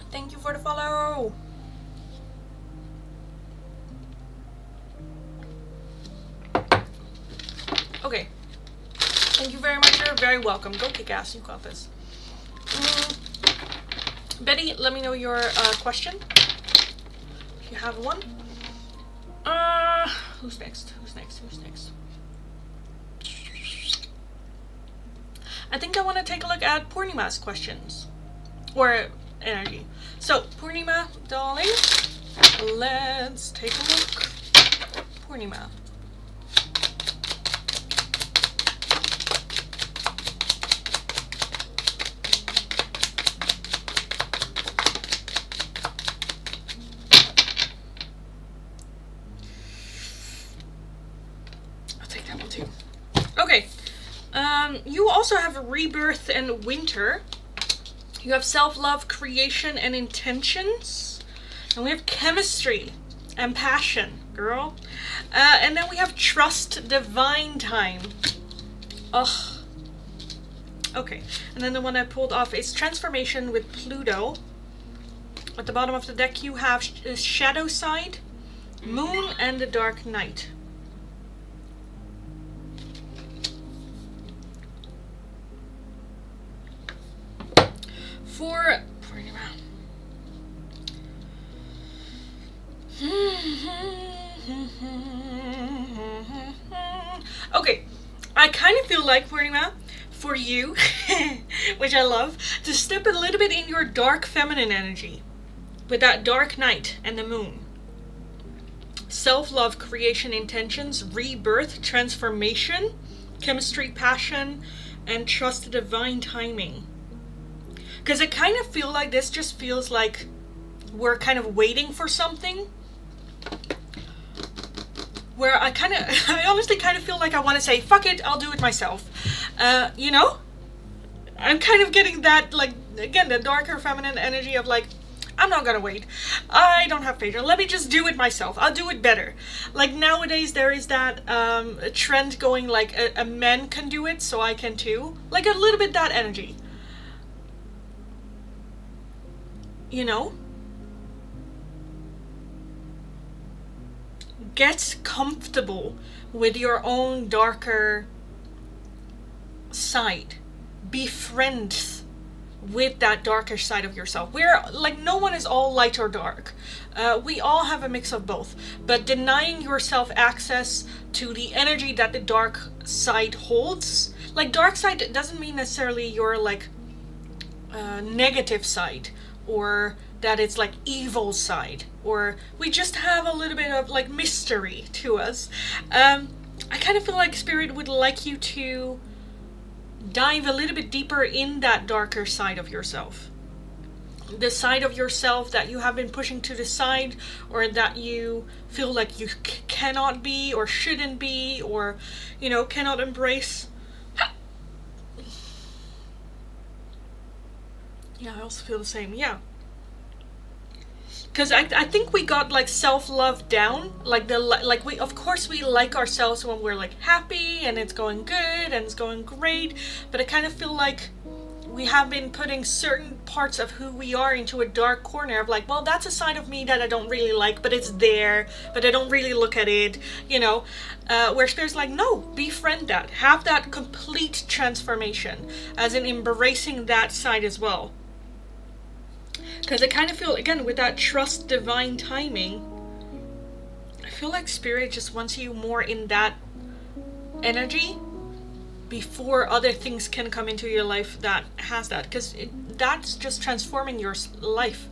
Thank you for the follow. Okay. Thank you very much. You're very welcome. Go kick ass. You got this. Betty, let me know your question. If you have one. Who's next? Who's next? Who's next? I think I want to take a look at Purnima's questions. Or energy. So, Purnima, darling, let's take a look. Purnima. I'll take that one too. Okay. You also have rebirth and winter. You have self-love, creation, and intentions. And we have chemistry and passion, girl. And then we have trust, divine time. Ugh. Okay. And then the one I pulled off is transformation with Pluto. At the bottom of the deck you have shadow side, moon, and the dark night. For Purnima. Okay, I kind of feel like, Purnima, for you, which I love, to step a little bit in your dark feminine energy with that dark night and the moon. Self-love, creation, intentions, rebirth, transformation, chemistry, passion, and trust the divine timing. Because I kind of feel like this just feels like we're kind of waiting for something. Where I honestly kind of feel like I want to say, fuck it, I'll do it myself. You know? I'm kind of getting that, like, again, the darker feminine energy of like, I'm not gonna wait. I don't have patience. Let me just do it myself. I'll do it better. Like nowadays there is that trend going like a man can do it, so I can too. Like a little bit that energy. You know? Get comfortable with your own darker side. Be friends with that darker side of yourself. We're like, no one is all light or dark. We all have a mix of both. But denying yourself access to the energy that the dark side holds. Like dark side doesn't mean necessarily your like negative side. Or that it's like evil side, or we just have a little bit of like mystery to us. I kind of feel like Spirit would like you to dive a little bit deeper in that darker side of yourself. The side of yourself that you have been pushing to the side, or that you feel like you cannot be, or shouldn't be, or, you know, cannot embrace. Yeah, I also feel the same. Yeah. Because I think we got like self-love down. Like we, of course we like ourselves when we're like happy and it's going good and it's going great. But I kind of feel like we have been putting certain parts of who we are into a dark corner of like, well, that's a side of me that I don't really like, but it's there, but I don't really look at it, you know. Where Spirit's like, no, befriend that. Have that complete transformation, as in embracing that side as well. Because I kind of feel, again, with that trust divine timing, I feel like Spirit just wants you more in that energy before other things can come into your life that has that. Because that's just transforming your life.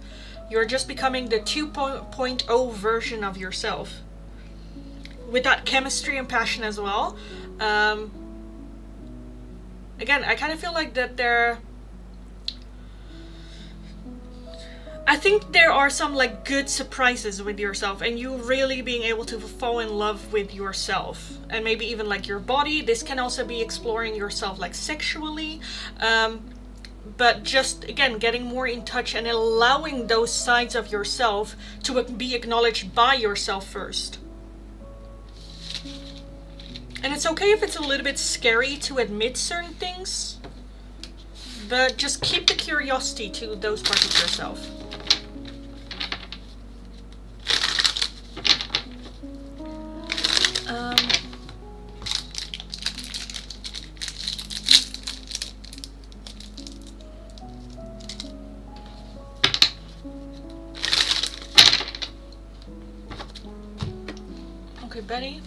You're just becoming the 2.0 version of yourself. With that chemistry and passion as well. Again, I kind of feel like that I think there are some like good surprises with yourself, and you really being able to fall in love with yourself, and maybe even like your body. This can also be exploring yourself like sexually, but just again getting more in touch and allowing those sides of yourself to be acknowledged by yourself first. And it's okay if it's a little bit scary to admit certain things, but just keep the curiosity to those parts of yourself. Okay, Betty.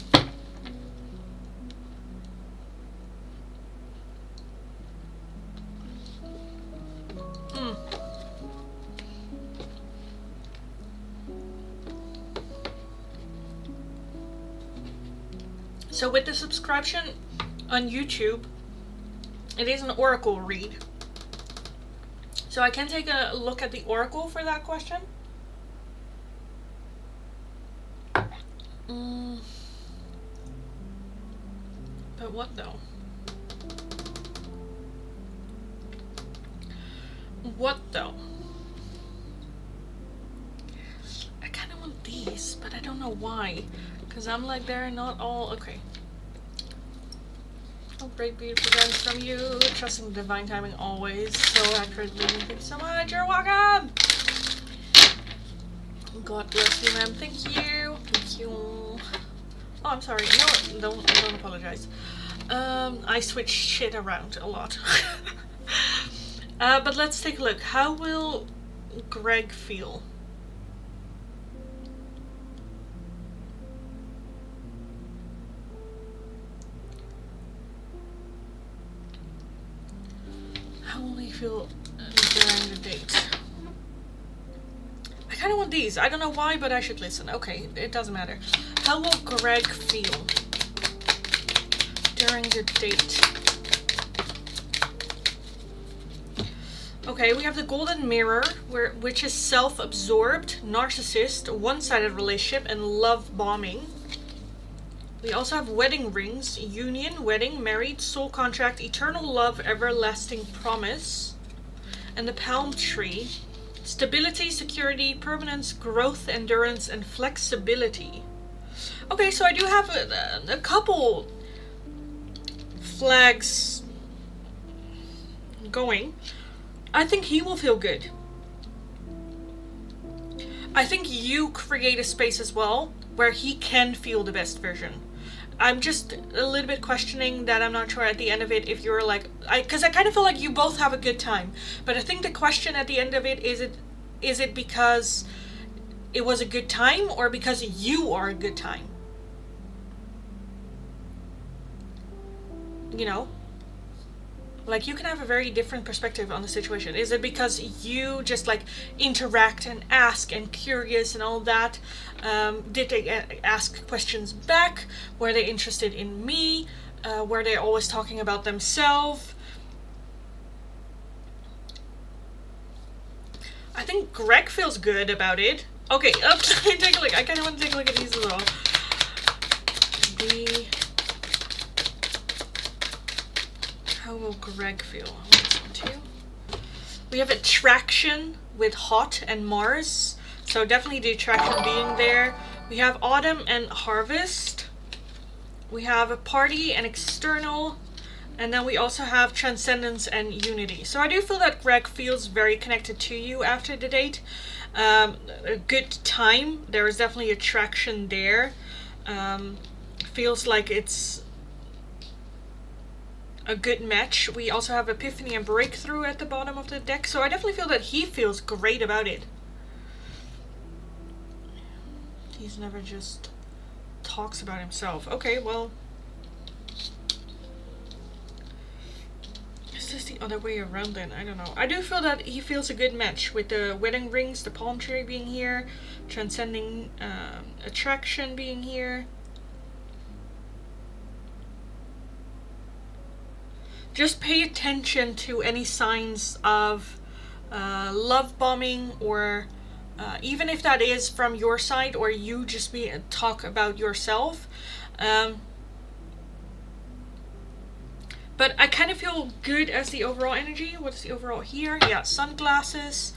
So with the subscription on YouTube, it is an oracle read. So I can take a look at the oracle for that question. But what though? What though? I kind of want these, but I don't know why. Because I'm like, they're not all... Okay. Oh, great, beautiful guidance from you. Trusting divine timing always. So accurately. Thank you so much. You're welcome. God bless you, ma'am. Thank you. Thank you. Oh, I'm sorry. No, don't apologize. I switch shit around a lot. But let's take a look. How will Greg feel? How will he feel during the date? I kind of want these. I don't know why, but I should listen. Okay, it doesn't matter. How will Greg feel during the date? Okay, we have the golden mirror, which is self-absorbed, narcissist, one-sided relationship, and love bombing. We also have wedding rings, union, wedding, married, soul contract, eternal love, everlasting promise, and the palm tree. Stability, security, permanence, growth, endurance, and flexibility. Okay, so I do have a couple flags going. I think he will feel good. I think you create a space as well where he can feel the best version. I'm just a little bit questioning that. I'm not sure at the end of it if you're like, because I kind of feel like you both have a good time. But I think the question at the end of it is it because it was a good time or because you are a good time? You know? Like, you can have a very different perspective on the situation. Is it because you just like interact and ask and curious and all that? Did they ask questions back? Were they interested in me? Were they always talking about themselves? I think Greg feels good about it. Okay, take a look. I kind of want to take a look at these as well. How will Greg feel? We have attraction with hot and Mars. So definitely the attraction being there. We have autumn and harvest. We have a party and external. And then we also have transcendence and unity. So I do feel that Greg feels very connected to you after the date. A good time. There is definitely attraction there. Feels like it's a good match. We also have epiphany and breakthrough at the bottom of the deck. So I definitely feel that he feels great about it. He's never just talks about himself. Okay, well, is this the other way around then? I don't know. I do feel that he feels a good match with the wedding rings, the palm tree being here, transcending attraction being here. Just pay attention to any signs of love bombing, or even if that is from your side or you just talk about yourself. But I kind of feel good as the overall energy. What is the overall here? Yeah, sunglasses,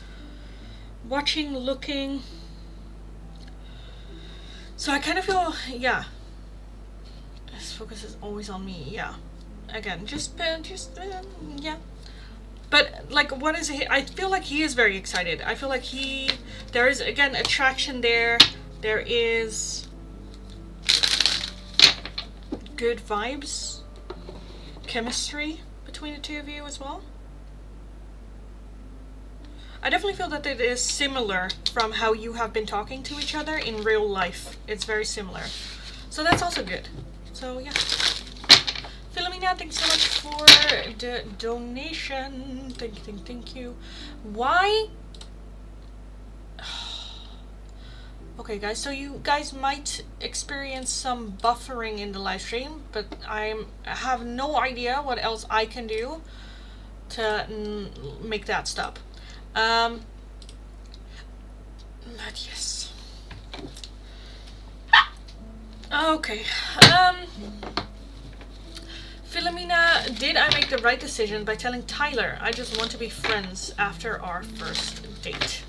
watching, looking. So I kind of feel, yeah. This focus is always on me, yeah. Again, yeah. But like, what is it? I feel like he is very excited. I feel like there is again attraction there. There is good vibes, chemistry between the two of you as well. I definitely feel that it is similar from how you have been talking to each other in real life. It's very similar. So that's also good. So yeah. Filamina, thanks so much for the donation. Thank you. Why? Okay guys, so you guys might experience some buffering in the live stream, but I have no idea what else I can do to make that stop. But yes. Okay. Filamina, did I make the right decision by telling Tyler I just want to be friends after our first date?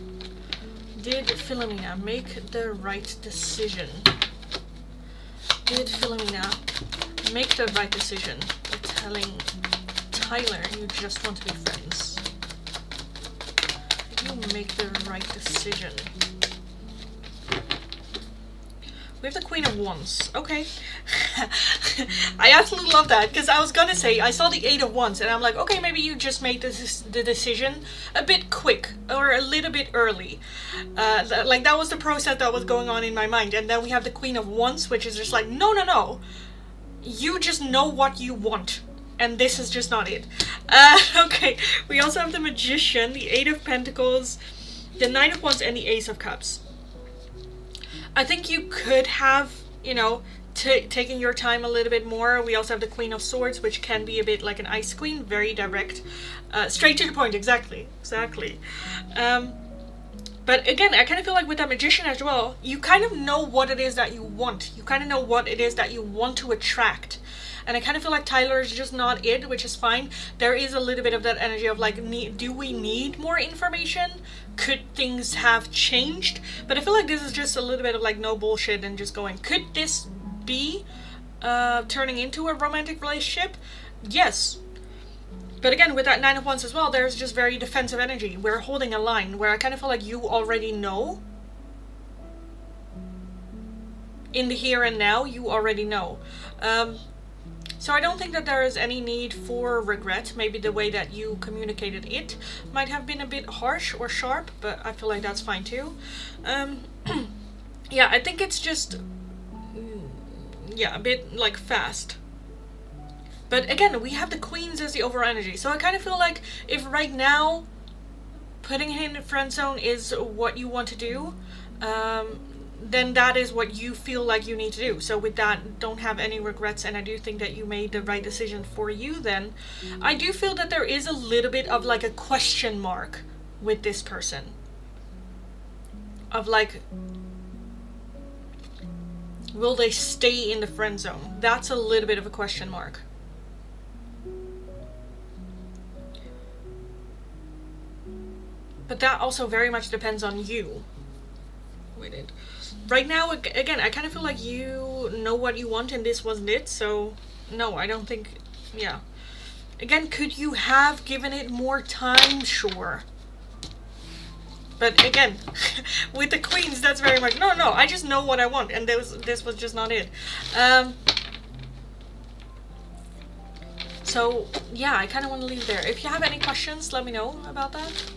Did Filamina make the right decision? Did Filamina make the right decision by telling Tyler you just want to be friends? Did you make the right decision? We have the Queen of Wands. Okay. I absolutely love that, because I was gonna say, I saw the 8 of Wands, and I'm like, okay, maybe you just made the decision a bit quick, or a little bit early. Like, that was the process that was going on in my mind. And then we have the Queen of Wands, which is just like, no. You just know what you want. And this is just not it. Okay, we also have the Magician, the 8 of Pentacles, the 9 of Wands, and the Ace of Cups. I think you could have, you know, taking your time a little bit more. We also have the Queen of Swords, which can be a bit like an Ice Queen, very direct, straight to the point. Exactly. But again, I kind of feel like with that Magician as well, you kind of know what it is that you want. You kind of know what it is that you want to attract. And I kind of feel like Tyler is just not it, which is fine. There is a little bit of that energy of like, do we need more information? Could things have changed? But I feel like this is just a little bit of like no bullshit and just going, could this be turning into a romantic relationship? Yes. But again, with that 9 of Wands as well, there's just very defensive energy. We're holding a line where I kind of feel like you already know. In the here and now, you already know. So I don't think that there is any need for regret. Maybe the way that you communicated it might have been a bit harsh or sharp, but I feel like that's fine too. Yeah, I think it's just, yeah, a bit like fast. But again, we have the Queens as the overall energy. So I kind of feel like if right now putting him in the friend zone is what you want to do, then that is what you feel like you need to do. So with that, don't have any regrets, and I do think that you made the right decision for you then. I do feel that there is a little bit of like a question mark with this person. Of like, will they stay in the friend zone? That's a little bit of a question mark. But that also very much depends on you. With it. Right now, again, I kind of feel like you know what you want and this wasn't it, so no, I don't think, yeah. Again, could you have given it more time? Sure. But again, with the Queens, that's very much, no, I just know what I want, and this was just not it. So, yeah, I kind of want to leave there. If you have any questions, let me know about that.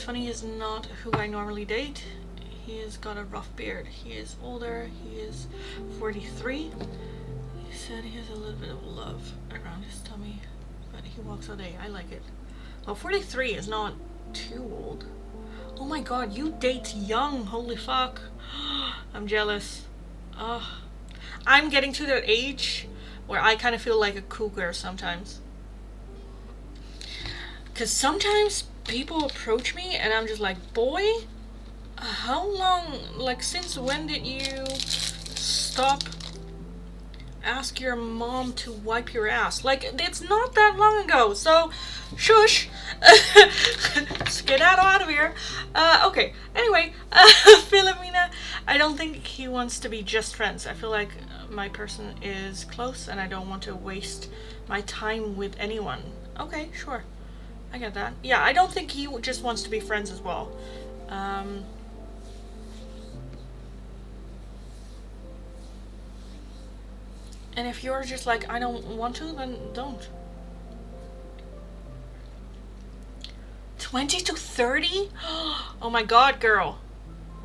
Funny is not who I normally date. He has got a rough beard. He is older. He is 43. He said he has a little bit of love around his tummy, but he walks all day. I like it. Well, 43 is not too old. Oh my god, you date young. Holy fuck. I'm jealous. I'm getting to that age where I kind of feel like a cougar sometimes. Because sometimes people approach me and I'm just like, boy, how long, like, since when did you stop ask your mom to wipe your ass? Like, it's not that long ago, so shush. Skedaddle out of here. Okay, anyway, Filamina, I don't think he wants to be just friends. I feel like my person is close and I don't want to waste my time with anyone. Okay, sure. I get that. Yeah, I don't think he just wants to be friends as well. And if you're just like, I don't want to, then don't. 20 to 30? Oh my god, girl.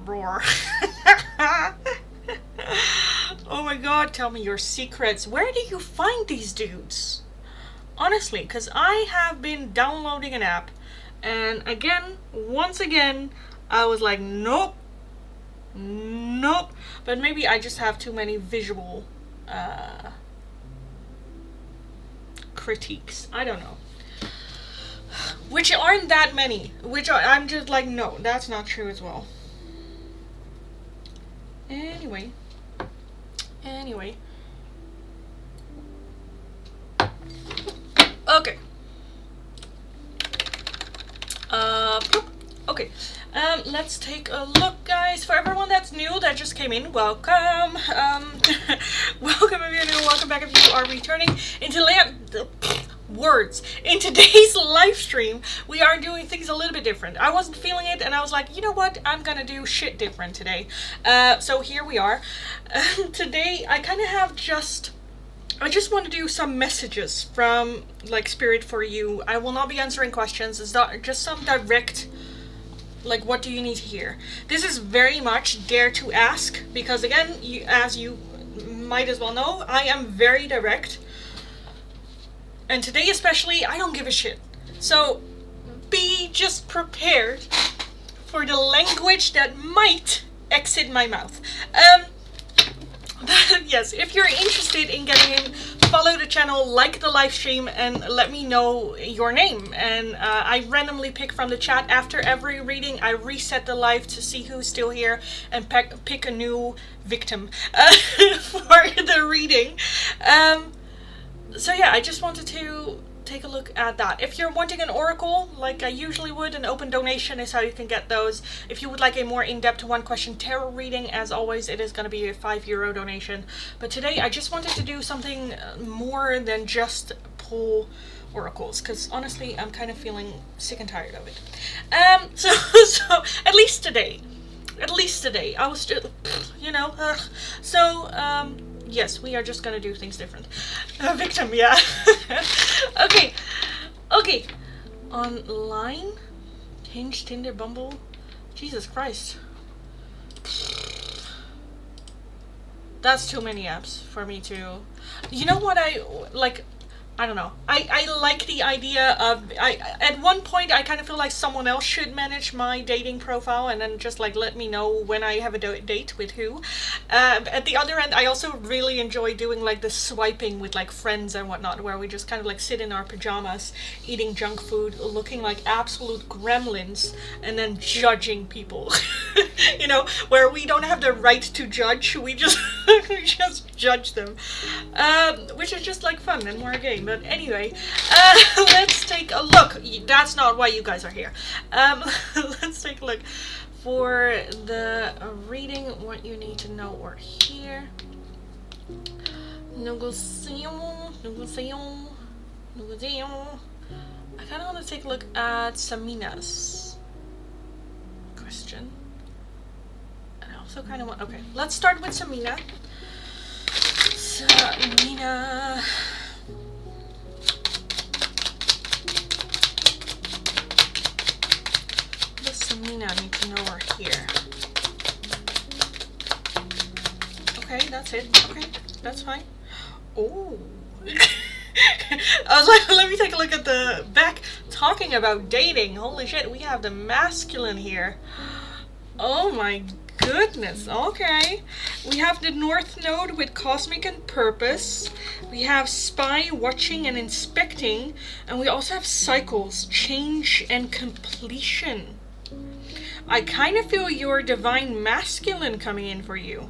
Roar. Oh my god, tell me your secrets. Where do you find these dudes? Honestly, because I have been downloading an app, and once again, I was like, nope. Nope. But maybe I just have too many visual critiques. I don't know. Which aren't that many. I'm just like, no, that's not true as well. Anyway. Okay. Okay. Let's take a look, guys. For everyone that's new, that just came in, welcome. Welcome if you're new, welcome back if you are returning. In today's live stream, we are doing things a little bit different. I wasn't feeling it, and I was like, you know what? I'm gonna do shit different today. So here we are. Today, I kind of have I just want to do some messages from, like, Spirit for you. I will not be answering questions. It's not just some direct, like, what do you need to hear? This is very much dare to ask, because again, as you might as well know, I am very direct. And today especially, I don't give a shit. So, be just prepared for the language that might exit my mouth. Yes, if you're interested in getting in, follow the channel, like the live stream, and let me know your name. And I randomly pick from the chat after every reading. I reset the live to see who's still here and pick a new victim for the reading. So yeah, I just wanted to take a look at that. If you're wanting an oracle, like I usually would, an open donation is how you can get those. If you would like a more in-depth one-question tarot reading, as always, it is going to be a €5 donation. But today, I just wanted to do something more than just pull oracles, because honestly, I'm kind of feeling sick and tired of it. So at least today, I was just, you know, yes, we are just gonna do things different. Victim, yeah. Okay. Online? Hinge, Tinder, Bumble? Jesus Christ. That's too many apps for me to... You know what I don't know. I like the idea of... At one point, I kind of feel like someone else should manage my dating profile and then just, like, let me know when I have a date with who. At the other end, I also really enjoy doing, like, the swiping with, like, friends and whatnot, where we just kind of, like, sit in our pajamas, eating junk food, looking like absolute gremlins, and then judging people. You know, where we don't have the right to judge, we just judge them. Which is just, like, fun and more a game. But anyway, let's take a look. That's not why you guys are here. Let's take a look for the reading, what you need to know or hear. I kind of want to take a look at Samina's question. And I also kind of want... Okay, let's start with Samina. Samina... Samina need to know or hear. Okay, that's it. Okay, that's fine. Oh. I was like, let me take a look at the back. Talking about dating. Holy shit, we have the masculine here. Oh my goodness. Okay. We have the North Node with Cosmic and Purpose. We have Spy, Watching and Inspecting. And we also have Cycles, Change and Completion. I kind of feel your divine masculine coming in for you.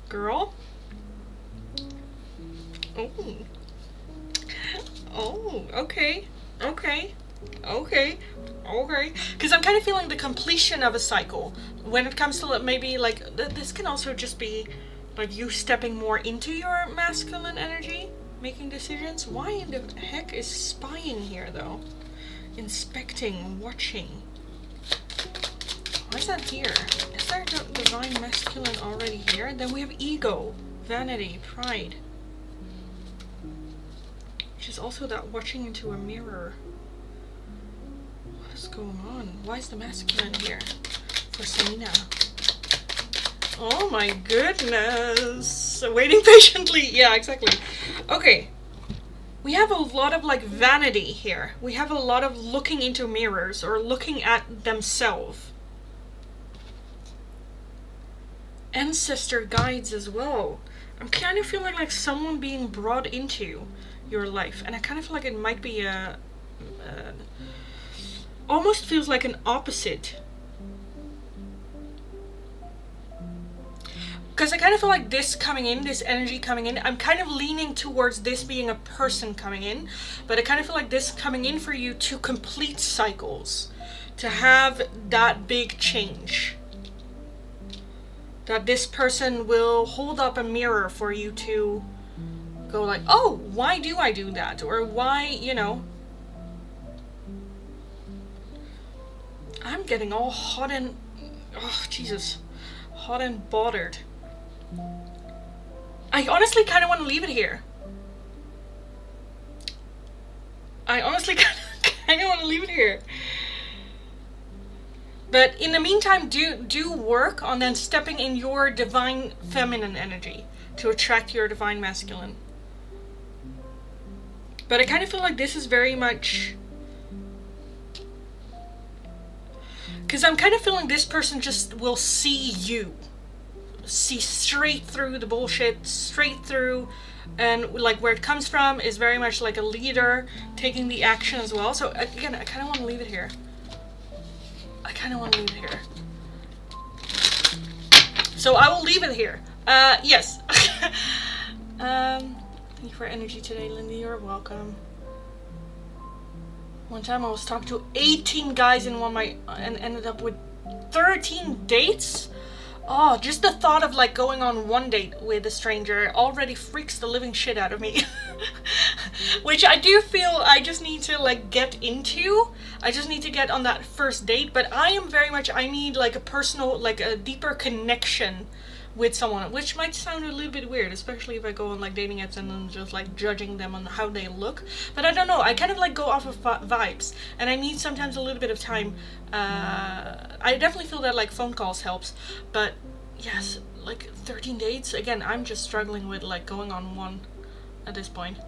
Girl? Oh. Oh, okay. Okay. Okay. Okay. Because I'm kind of feeling the completion of a cycle. When it comes to maybe like, this can also just be like you stepping more into your masculine energy. making decisions. Why in the heck is spying here though? Inspecting, watching. Why is that here? Is there the divine masculine already here? Then we have ego, vanity, pride. Which is also that watching into a mirror. What is going on? Why is the masculine here? For Samina. Oh my goodness. Waiting patiently. Yeah, exactly. Okay. We have a lot of like vanity here. We have a lot of looking into mirrors or looking at themselves. Ancestor guides as well. I'm kind of feeling like someone being brought into your life. And I kind of feel like it might be almost feels like an opposite. Because I kind of feel like this coming in, this energy coming in, I'm kind of leaning towards this being a person coming in. But I kind of feel like this coming in for you to complete cycles. To have that big change. That this person will hold up a mirror for you to go like, oh, why do I do that? Or why, you know. I'm getting all hot and, oh, Jesus. Hot and bothered. I honestly kind of want to leave it here. I honestly kind of want to leave it here. But in the meantime, do work on then stepping in your divine feminine energy to attract your divine masculine. But I kind of feel like this is very much... Because I'm kind of feeling this person just will see you. See straight through the bullshit, straight through, and like where it comes from is very much like a leader taking the action as well. So again, I kind of want to leave it here. So I will leave it here. Yes. Thank you for energy today, Lindy. You're welcome. One time I was talking to 18 guys in one night and ended up with 13 dates. Oh, just the thought of like going on one date with a stranger already freaks the living shit out of me. Which I do feel I just need to like get into. I just need to get on that first date. But I am very much, I need like a personal, like a deeper connection with someone. Which might sound a little bit weird, especially if I go on like dating apps and then just like judging them on how they look. But I don't know, I kind of like go off of vibes. And I need sometimes a little bit of time. I definitely feel that like phone calls helps. But yes, like 13 dates. Again, I'm just struggling with like going on one at this point.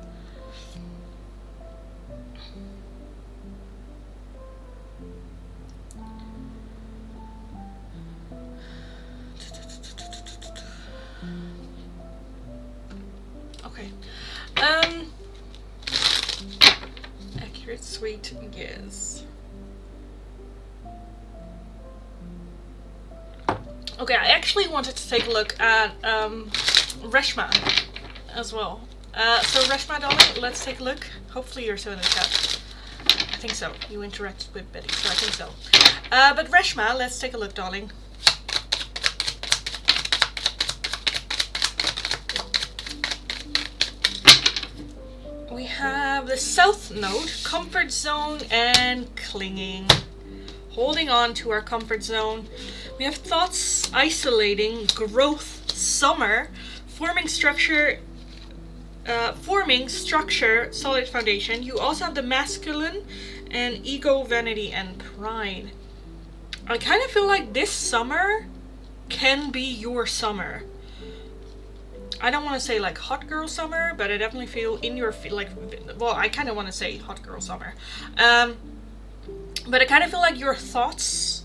Okay. Accurate, sweet, yes. Okay, I actually wanted to take a look at Rashma as well. So Rashma, darling, let's take a look. Hopefully you're still in the chat. I think so. You interacted with Betty, so I think so. But Rashma, let's take a look, darling. We have the South Node, comfort zone and clinging. Holding on to our comfort zone. We have thoughts, isolating, growth, summer, forming structure, solid foundation. You also have the masculine and ego, vanity, and pride. I kind of feel like this summer can be your summer. I don't want to say like hot girl summer, but I definitely feel in your like, well, I kind of want to say hot girl summer. But I kind of feel like your thoughts,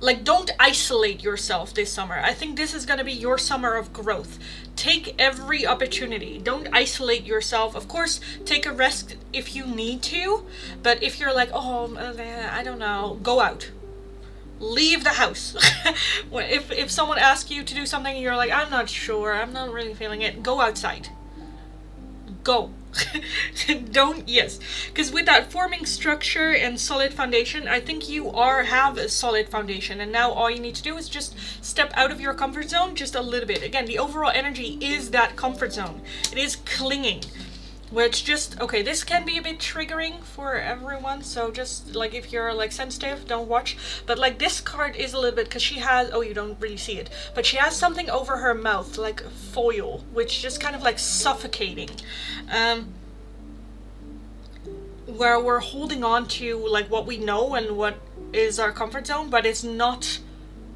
like, don't isolate yourself this summer. I think this is going to be your summer of growth. Take every opportunity. Don't isolate yourself. Of course, take a rest if you need to. But if you're like, oh, I don't know, go out. Leave the house. If someone asks you to do something and you're like, I'm not sure, I'm not really feeling it, go outside. go. Don't, yes, because with that forming structure and solid foundation, I think you have a solid foundation, and now all you need to do is just step out of your comfort zone just a little bit. Again, the overall energy is that comfort zone. It is clinging, which just, okay, this can be a bit triggering for everyone, so just like if you're like sensitive, don't watch. But like this card is a little bit, because she has, oh, you don't really see it, but she has something over her mouth, like foil, which just kind of like suffocating, where we're holding on to like what we know and what is our comfort zone, but it's not.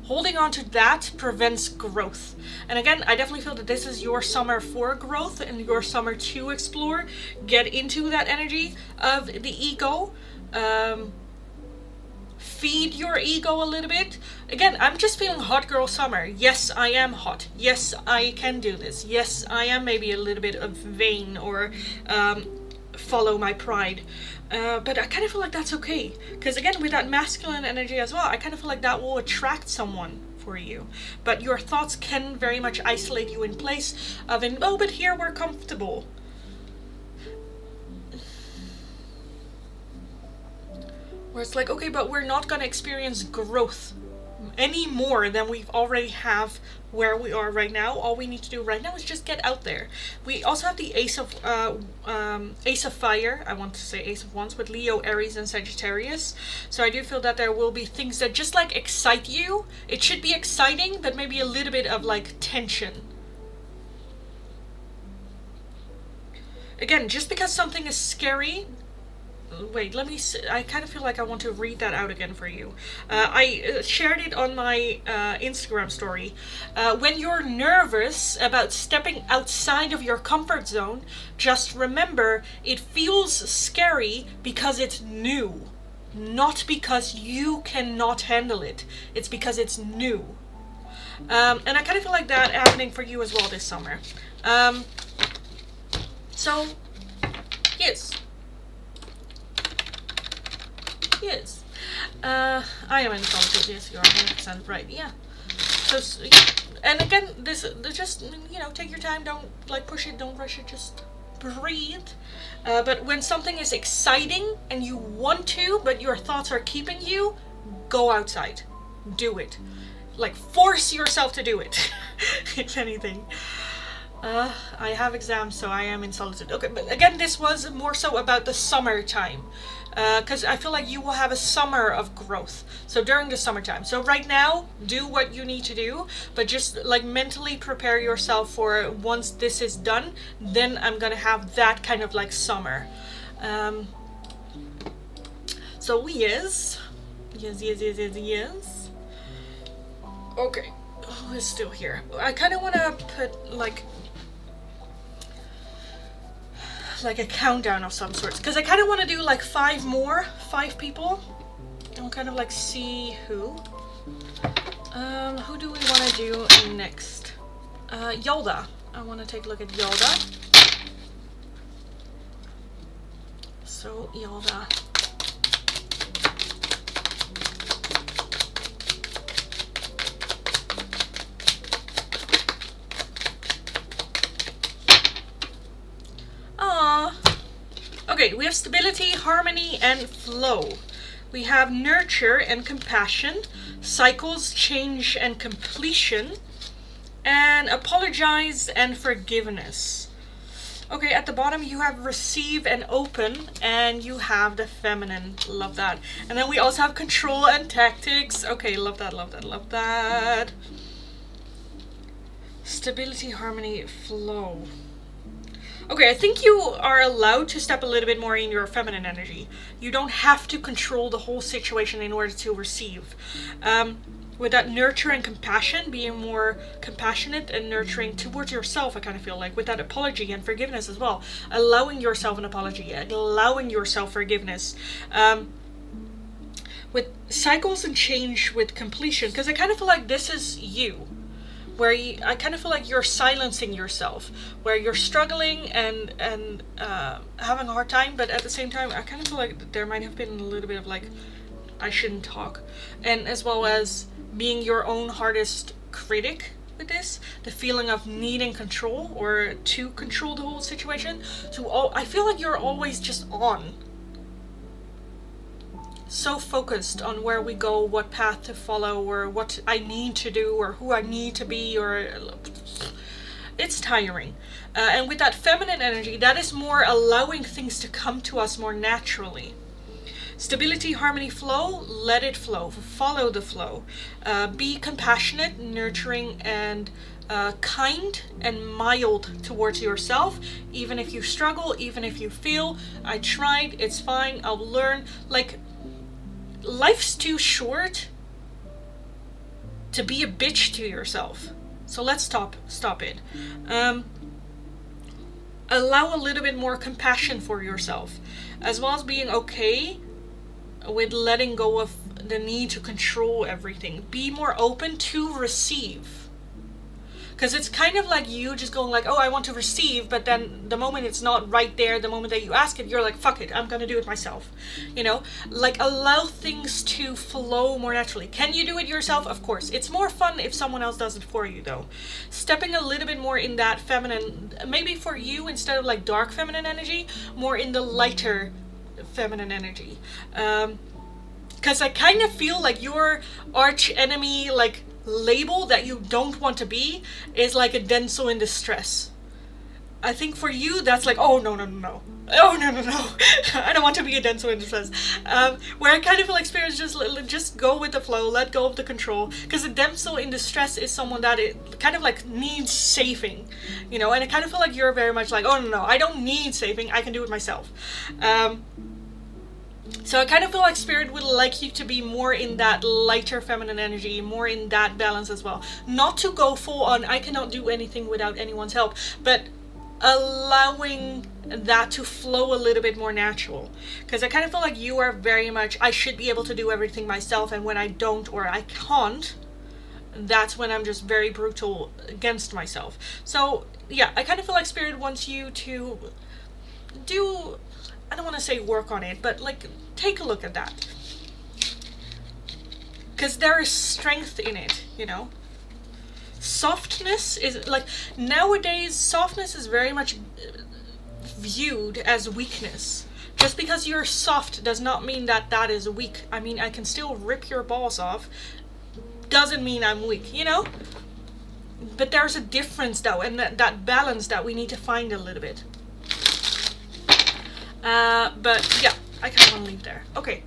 Holding on to that prevents growth. And again, I definitely feel that this is your summer for growth and your summer to explore. Get into that energy of the ego. Feed your ego a little bit. Again, I'm just feeling hot girl summer. Yes, I am hot. Yes, I can do this. Yes, I am maybe a little bit of vain or follow my pride. But I kind of feel like that's okay. Because again, with that masculine energy as well, I kind of feel like that will attract someone for you. But your thoughts can very much isolate you in place of, oh, but here we're comfortable. Where it's like, okay, but we're not going to experience growth any more than we already have where we are right now. All we need to do right now is just get out there. We also have the Ace of Fire. I want to say Ace of Wands with Leo, Aries, and Sagittarius. So I do feel that there will be things that just like excite you. It should be exciting, but maybe a little bit of like tension. Again, just because something is scary. Wait, let me see. I kind of feel like I want to read that out again for you. I shared it on my Instagram story. When you're nervous about stepping outside of your comfort zone, just remember it feels scary because it's new, not because you cannot handle it. It's because it's new. And I kind of feel like that happening for you as well this summer. So, yes. Yes. I am in solitude. Yes, you are 100% right. Yeah. So, and again, this just, take your time. Don't like push it. Don't rush it. Just breathe. But when something is exciting and you want to, but your thoughts are keeping you, go outside. Do it. Like force yourself to do it. If anything. I have exams, so I am in solitude. Okay, but again, this was more so about the summertime. Because I feel like you will have a summer of growth. So during the summertime. So right now, do what you need to do. But just like mentally prepare yourself for once this is done. Then I'm going to have that kind of like summer. So yes. Yes. Okay. Oh, it's still here. I kind of want to put like a countdown of some sorts, because I kind of want to do like 5 people. I'll kind of like see who do we want to do next? Yela. I want to take a look at Yela. So Yela. Okay, we have stability, harmony, and flow. We have nurture and compassion, cycles, change, and completion, and apologize and forgiveness. Okay, at the bottom you have receive and open, and you have the feminine. Love that. And then we also have control and tactics. Okay, love that, love that, love that. Stability, harmony, flow. Okay, I think you are allowed to step a little bit more in your feminine energy. You don't have to control the whole situation in order to receive. With that nurture and compassion, being more compassionate and nurturing towards yourself, I kind of feel like. With that apology and forgiveness as well. Allowing yourself an apology, allowing yourself forgiveness. With cycles and change with completion, because I kind of feel like this is you. Where I kind of feel like you're silencing yourself, where you're struggling and having a hard time, but at the same time, I kind of feel like there might have been a little bit of like, I shouldn't talk, and as well as being your own hardest critic with this, the feeling of needing control or to control the whole situation. So I feel like you're always just on. So focused on where we go, what path to follow, or what I need to do, or who I need to be, or it's tiring. And with that feminine energy, that is more allowing things to come to us more naturally. Stability, harmony, flow, let it flow, follow the flow. Be compassionate, nurturing, and kind and mild towards yourself, even if you struggle, even if you feel, I tried, it's fine, I'll learn. Like, life's too short to be a bitch to yourself. So let's stop it. Allow a little bit more compassion for yourself, as well as being okay with letting go of the need to control everything. Be more open to receive. Because it's kind of like you just going like, oh, I want to receive, but then the moment it's not right there, the moment that you ask it, you're like, fuck it, I'm gonna do it myself. You know, like, allow things to flow more naturally. Can you do it yourself? Of course. It's more fun if someone else does it for you, though. Stepping a little bit more in that feminine, maybe for you, instead of like dark feminine energy, more in the lighter feminine energy. Because I kind of feel like your arch enemy, like, label that you don't want to be is like a denso in distress. I think for you that's like, oh no, I don't want to be a denso in distress. Where I kind of feel like spirits just go with the flow, let go of the control, because a denso in distress is someone that it kind of like needs saving, you know. And I kind of feel like you're very much like, oh no, I don't need saving, I can do it myself. So I kind of feel like Spirit would like you to be more in that lighter feminine energy, more in that balance as well. Not to go full on, I cannot do anything without anyone's help, but allowing that to flow a little bit more natural. Because I kind of feel like you are very much, I should be able to do everything myself, and when I don't or I can't, that's when I'm just very brutal against myself. So yeah, I kind of feel like Spirit wants you to do, I don't want to say work on it, but like take a look at that. Because there is strength in it, you know. Softness is like, nowadays softness is very much viewed as weakness. Just because you're soft does not mean that that is weak. I mean, I can still rip your balls off. Doesn't mean I'm weak, you know? But there's a difference though, and that balance that we need to find a little bit. But yeah, I kind of want to leave there. Okay.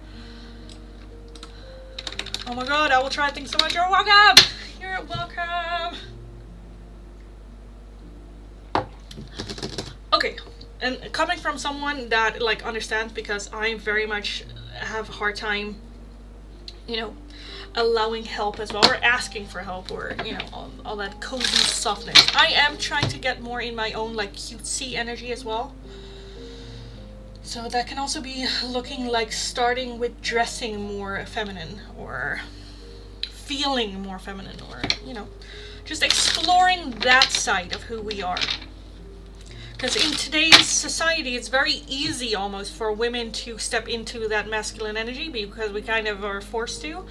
Oh my god, I will try things so much. You're welcome! You're welcome! Okay, and coming from someone that like understands, because I very much have a hard time, you know, allowing help as well, or asking for help, or, you know, all that cozy softness. I am trying to get more in my own like cutesy energy as well. So that can also be looking like starting with dressing more feminine, or feeling more feminine, or, you know, just exploring that side of who we are. Because in today's society, it's very easy almost for women to step into that masculine energy, because we kind of are forced to.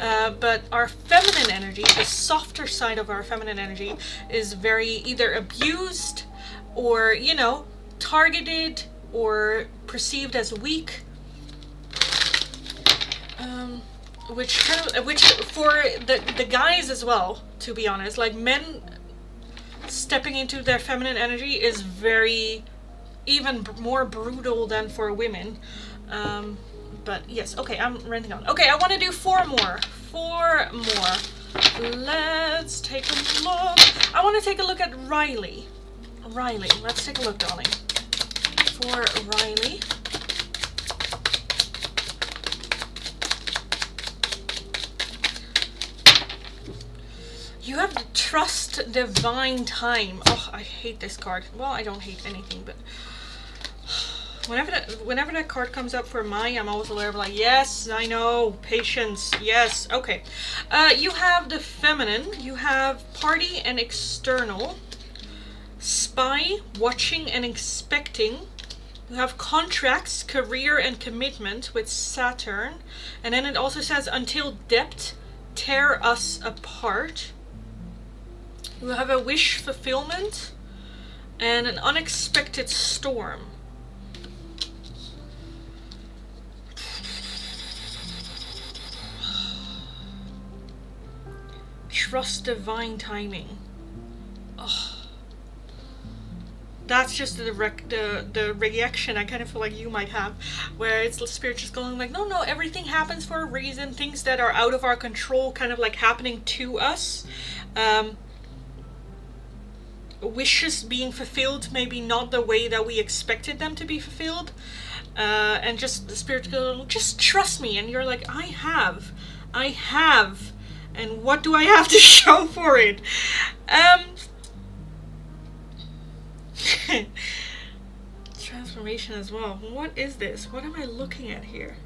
But our feminine energy, the softer side of our feminine energy, is very either abused or, you know, targeted, or perceived as weak, which for the guys as well, to be honest, like men stepping into their feminine energy is very, even more brutal than for women. But yes, okay, I'm ranting on. Okay, I want to do four more. Let's take a look. I want to take a look at Riley. Let's take a look, darling. For Riley. You have the Trust Divine Time. Oh, I hate this card. Well, I don't hate anything, but whenever that card comes up for mine, I'm always aware of like, yes, I know, patience, yes, okay. You have the Feminine. You have Party and External. Spy, Watching and Expecting. You have Contracts, Career and Commitment with Saturn. And then it also says Until Depth Tear Us Apart. You have a wish fulfillment and an unexpected storm. Trust divine timing. Oh. That's just the reaction I kind of feel like you might have, where it's the spirit just going like, no, everything happens for a reason. Things that are out of our control kind of like happening to us. Wishes being fulfilled, maybe not the way that we expected them to be fulfilled. And just the spirit going, just trust me. And you're like, I have. And what do I have to show for it? Transformation as well. What is this? What am I looking at here?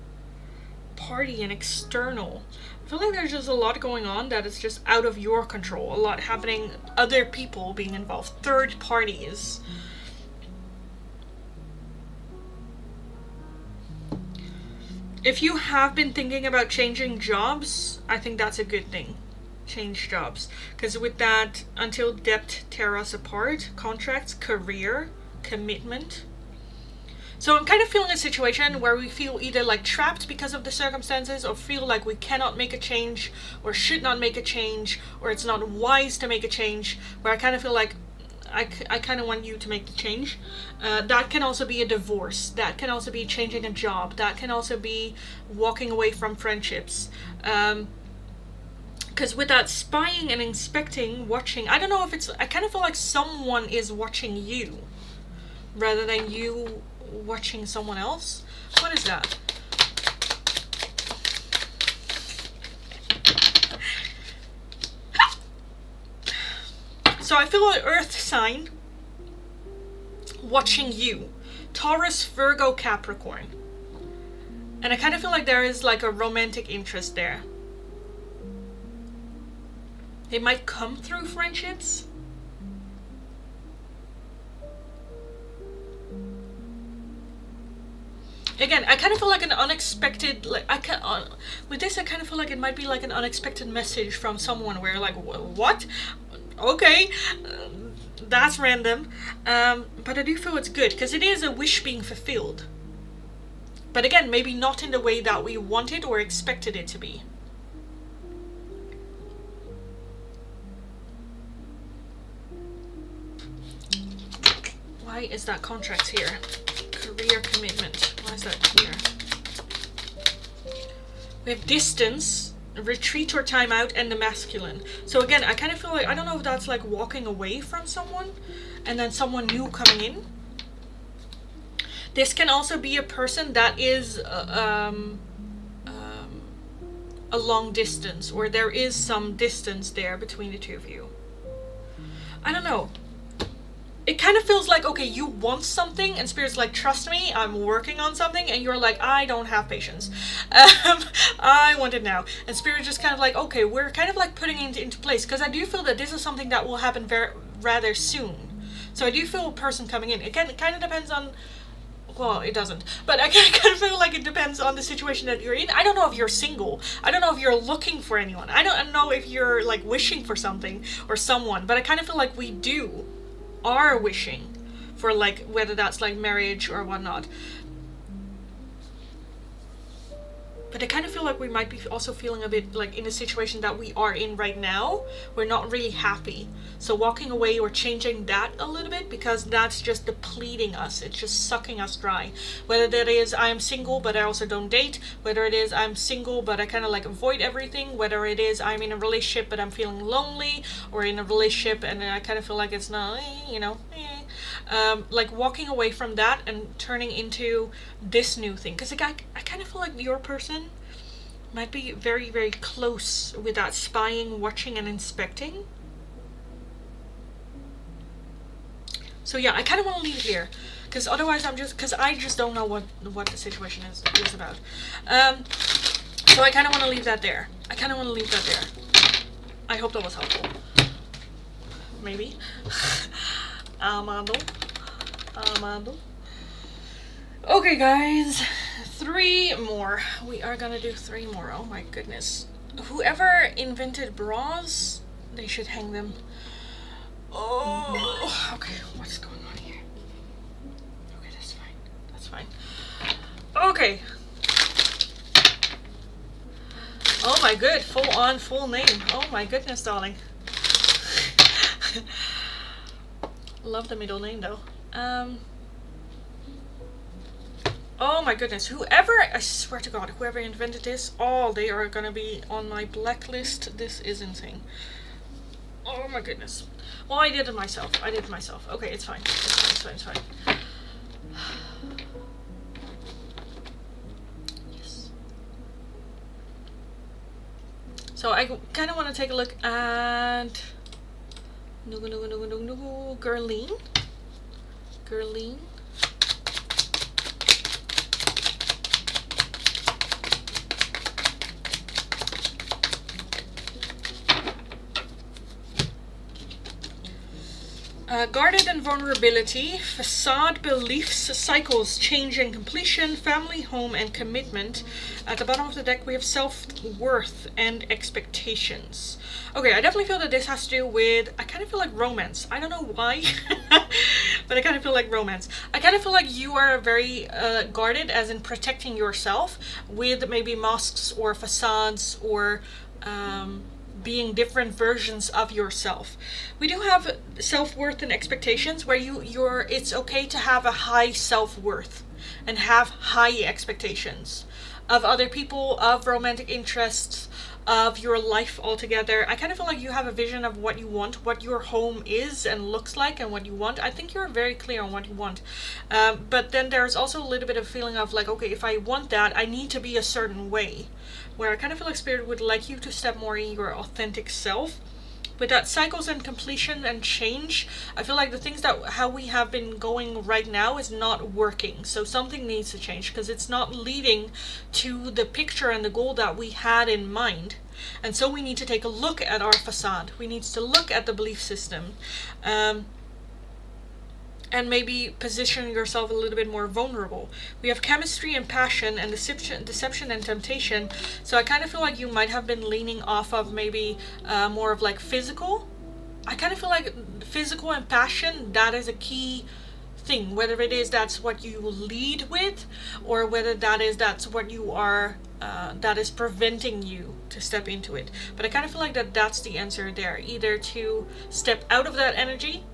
Party and external. I feel like there's just a lot going on that is just out of your control. A lot happening, other people being involved, third parties. If you have been thinking about changing jobs, I think that's a good thing. Change jobs. Because with that, until depth tear us apart, contracts, career, commitment. So I'm kind of feeling a situation where we feel either like trapped because of the circumstances, or feel like we cannot make a change, or should not make a change, or it's not wise to make a change, where I kind of feel like I kind of want you to make the change. That can also be a divorce. That can also be changing a job. That can also be walking away from friendships. Because with that spying and inspecting, watching, I don't know if it's, I kind of feel like someone is watching you rather than you watching someone else. What is that? So I feel an earth sign watching you. Taurus, Virgo, Capricorn. And I kind of feel like there is like a romantic interest there. It might come through friendships. Again, I kind of feel like an unexpected, like with this I kind of feel like it might be like an unexpected message from someone where like, what? Okay, that's random. But I do feel it's good because it is a wish being fulfilled. But again, maybe not in the way that we wanted or expected it to be. Why is that contract here? Career commitment. Why is that here? We have distance, retreat or time out, and the masculine. So again, I kind of feel like, I don't know if that's like walking away from someone and then someone new coming in. This can also be a person that is a long distance, or there is some distance there between the two of you. I don't know. It kind of feels like, okay, you want something and Spirit's like, trust me, I'm working on something, and you're like, I don't have patience. I want it now. And Spirit just kind of like, okay, we're kind of like putting it into place, because I do feel that this is something that will happen rather soon. So I do feel a person coming in. Again, it kind of depends on, well, it doesn't, but I kind of feel like it depends on the situation that you're in. I don't know if you're single. I don't know if you're looking for anyone. I don't know if you're like wishing for something or someone, but I kind of feel like we are wishing for, like, whether that's like marriage or whatnot. But I kind of feel like we might be also feeling a bit like in a situation that we are in right now, we're not really happy. So walking away or changing that a little bit, because that's just depleting us. It's just sucking us dry. Whether that is I'm single but I also don't date, whether it is I'm single but I kind of like avoid everything, whether it is I'm in a relationship but I'm feeling lonely, or in a relationship and I kind of feel like it's not, like walking away from that and turning into this new thing. Because like, I kind of feel like your person might be very, very close with that spying, watching, and inspecting. So yeah, I kind of want to leave it here, because otherwise I just don't know what the situation is about. So I kind of want to leave that there. I hope that was helpful. Maybe. Amado. Okay, guys. 3 more. We are gonna do 3 more. Oh my goodness. Whoever invented bras, they should hang them. Oh, okay, what's going on here? Okay, that's fine. That's fine. Okay. Oh my good, full on, full name. Oh my goodness, darling. Love the middle name though. Oh my goodness, whoever, I swear to God, whoever invented this, oh, they are gonna be on my blacklist. This is insane. Oh my goodness. Well, I did it myself. Okay, it's fine. It's fine. Yes. So I kind of want to take a look at Gerline. Guarded and vulnerability, facade, beliefs, cycles, change and completion, family, home, and commitment. At the bottom of the deck, we have self-worth and expectations. Okay, I definitely feel that this has to do with, I kind of feel like romance. I don't know why, but I kind of feel like romance. I kind of feel like you are very guarded, as in protecting yourself with maybe masks or facades or being different versions of yourself. We do have self-worth and expectations where it's okay to have a high self-worth and have high expectations of other people, of romantic interests, of your life altogether. I kind of feel like you have a vision of what you want, what your home is and looks like, and what you want. I think you're very clear on what you want. But then there's also a little bit of feeling of like, okay, if I want that, I need to be a certain way. Where I kind of feel like Spirit would like you to step more in your authentic self. With that cycles and completion and change, I feel like the things that how we have been going right now is not working. So something needs to change because it's not leading to the picture and the goal that we had in mind. And so we need to take a look at our facade. We need to look at the belief system. And maybe position yourself a little bit more vulnerable. We have chemistry and passion and deception and temptation. So I kind of feel like you might have been leaning off of maybe more of like physical. I kind of feel like physical and passion, that is a key thing. Whether it is that's what you lead with, or whether that's what you are, that is preventing you to step into it. But I kind of feel like that's the answer there. Either to step out of that energy,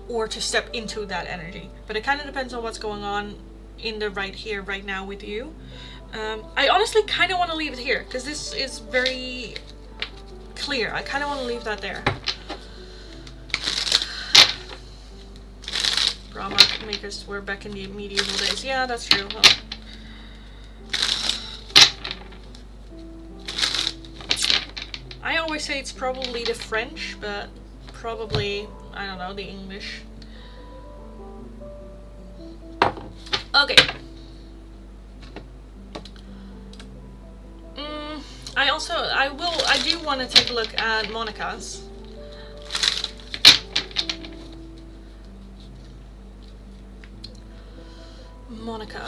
or to step into that energy. But it kind of depends on what's going on in the right here, right now with you. I honestly kind of want to leave it here because this is very clear. I kind of want to leave that there. Drama makers were back in the medieval days. Yeah, that's true. Well, I always say it's probably the French, but probably, I don't know, the English. Okay. I do want to take a look at Monica's. Monica.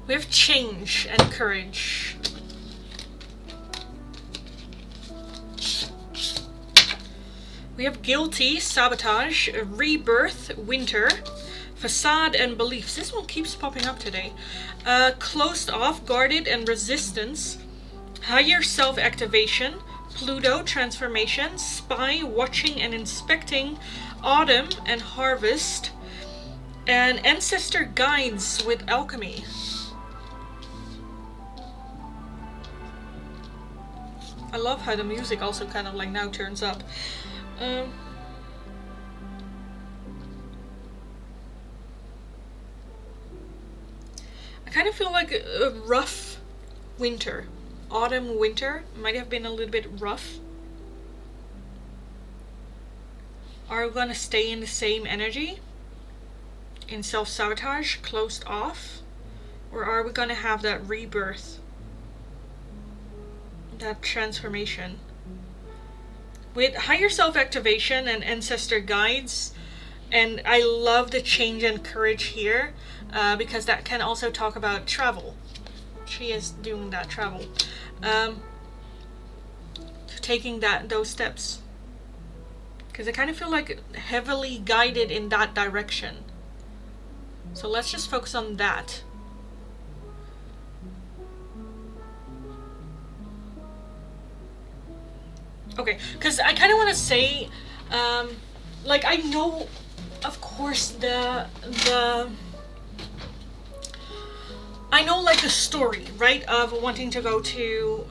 We have change and courage. We have guilty, sabotage, rebirth, winter, facade and beliefs. This one keeps popping up today. Closed off, guarded and resistance, higher self-activation, Pluto, transformation, spy, watching and inspecting, autumn and harvest, and ancestor guides with alchemy. I love how the music also kind of like now turns up. I kind of feel like a rough winter. Autumn, winter might have been a little bit rough. Are we gonna stay in the same energy? In self-sabotage, closed off? Or are we gonna have that rebirth? That transformation? With higher self-activation and ancestor guides, And I love the change and courage here, because that can also talk about travel. She is doing that travel. Taking those steps. Because I kind of feel like heavily guided in that direction. So let's just focus on that. Okay, because I kind of want to say, like, I know, of course, I know, like, the story, right, of wanting to go to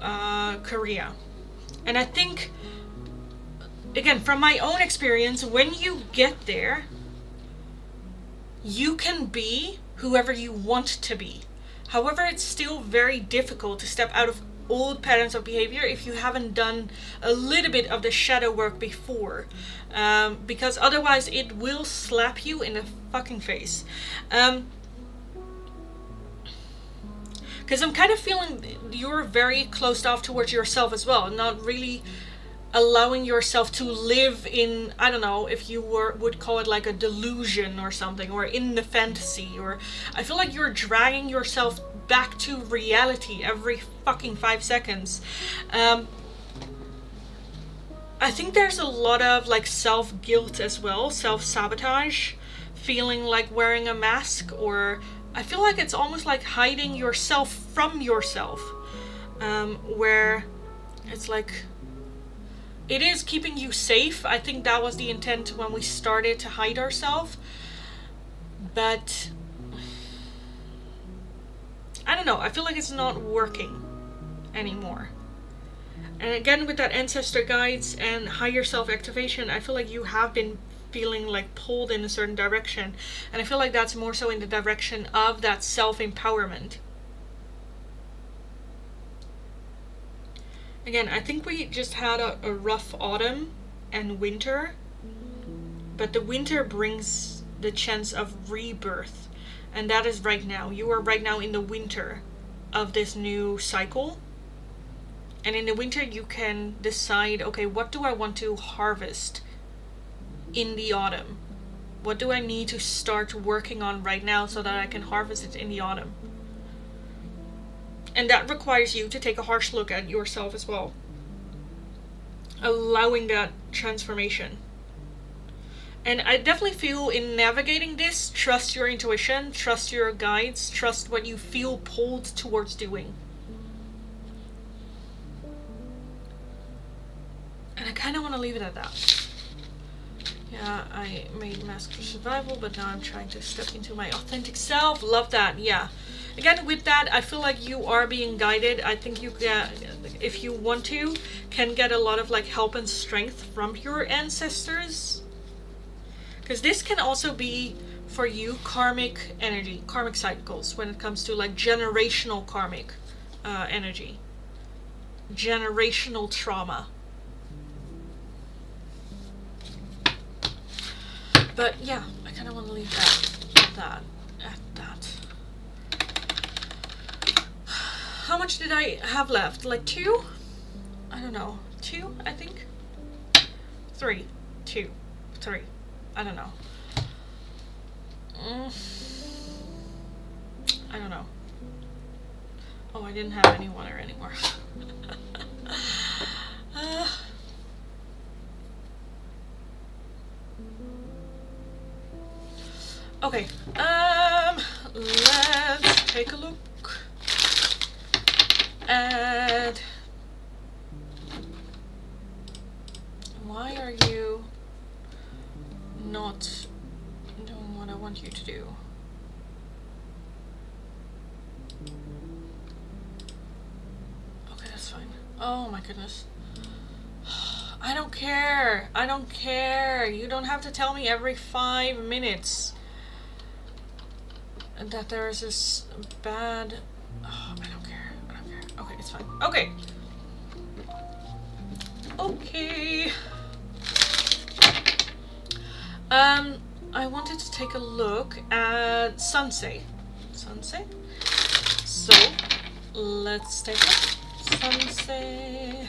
Korea. And I think, again, from my own experience, when you get there, you can be whoever you want to be. However, it's still very difficult to step out of old patterns of behavior if you haven't done a little bit of the shadow work before. Because otherwise it will slap you in the fucking face. Because I'm kind of feeling you're very closed off towards yourself as well, not really allowing yourself to live in, I don't know, if you would call it like a delusion or something, or in the fantasy, or I feel like you're dragging yourself back to reality every fucking 5 seconds. I think there's a lot of like self-guilt as well, self-sabotage, feeling like wearing a mask, or I feel like it's almost like hiding yourself from yourself, where it's like, it is keeping you safe. I think that was the intent when we started to hide ourselves. But I don't know. I feel like it's not working anymore. And again, with that ancestor guides and higher self activation, I feel like you have been feeling like pulled in a certain direction. And I feel like that's more so in the direction of that self-empowerment. Again, I think we just had a rough autumn and winter, but the winter brings the chance of rebirth, and that is right now. You are right now in the winter of this new cycle, and in the winter you can decide, okay, what do I want to harvest in the autumn? What do I need to start working on right now so that I can harvest it in the autumn? And that requires you to take a harsh look at yourself as well. Allowing that transformation. And I definitely feel in navigating this, trust your intuition, trust your guides, trust what you feel pulled towards doing. And I kind of want to leave it at that. Yeah, I made Mask for Survival, but now I'm trying to step into my authentic self. Love that, yeah. Again, with that, I feel like you are being guided. I think you, if you want to, can get a lot of like help and strength from your ancestors. Because this can also be, for you, karmic energy, karmic cycles, when it comes to like generational karmic energy. Generational trauma. But yeah, I kind of want to leave that at that. How much did I have left? Like 2? I don't know. 2, I think? 3. 2. 3. I don't know. I don't know. Oh, I didn't have any water anymore. Okay, let's take a look at why are you not doing what I want you to do? Okay, that's fine. Oh my goodness. I don't care. I don't care. You don't have to tell me every 5 minutes that there is this bad... Oh, I don't care. I don't care. Okay, it's fine. Okay. Okay. I wanted to take a look at Sunset. Sunset? So, let's take a Sunset.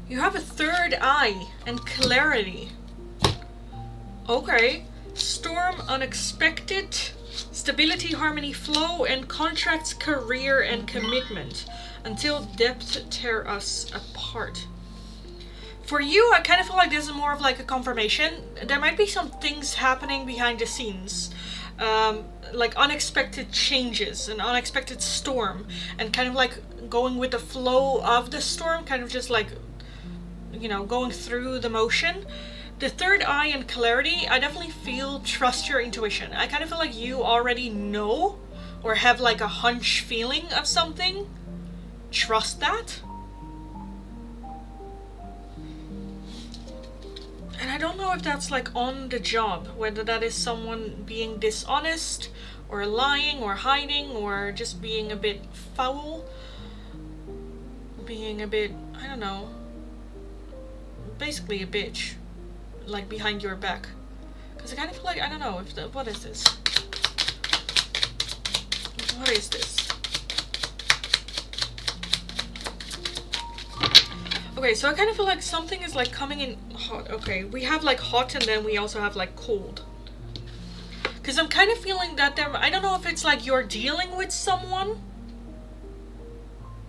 You have a third eye and clarity. Okay. Storm, unexpected, stability, harmony, flow, and contracts, career, and commitment. Until depth tear us apart. For you, I kind of feel like this is more of like a confirmation. There might be some things happening behind the scenes. Like unexpected changes, an unexpected storm, and kind of like going with the flow of the storm, kind of just like, you know, going through the motion. The third eye and clarity, I definitely feel trust your intuition. I kind of feel like you already know or have like a hunch feeling of something. Trust that. And I don't know if that's like on the job, whether that is someone being dishonest or lying or hiding or just being a bit foul, being a bit, I don't know, basically a bitch, like behind your back. Because I kind of feel like, I don't know, if what is this? What is this? Okay, so I kind of feel like something is like coming in hot. Okay, we have like hot and then we also have like cold. Because I'm kind of feeling that there, I don't know if it's like you're dealing with someone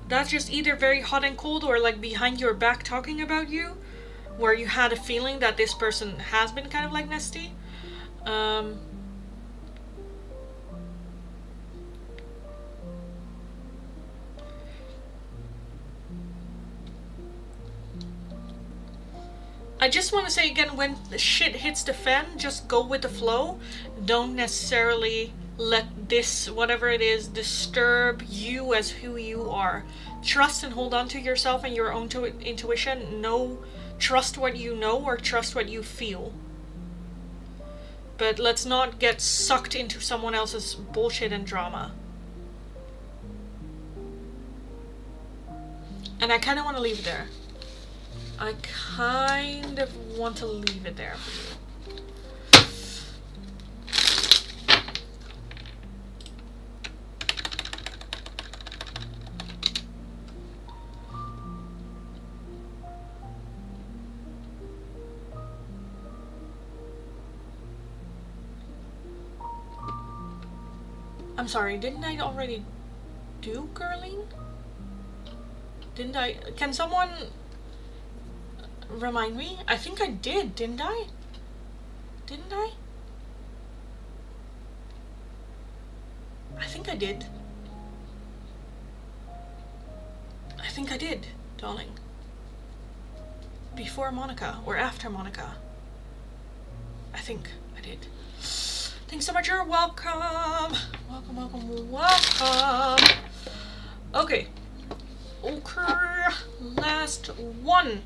that's just either very hot and cold or like behind your back talking about you, where you had a feeling that this person has been kind of like nasty. I just want to say again, when the shit hits the fan, just go with the flow. Don't necessarily let this, whatever it is, disturb you as who you are. Trust and hold on to yourself and your own intuition. Trust what you know or trust what you feel. But let's not get sucked into someone else's bullshit and drama. And I kind of want to leave it there. I kind of want to leave it there for you. I'm sorry, didn't I already do Girling? Didn't I? Can someone remind me? I think I did, didn't I? Didn't I? I think I did. I think I did, darling. Before Monica or after Monica. I think I did. Thanks so much, you're welcome. Welcome, welcome, welcome. Okay. Okay, last one.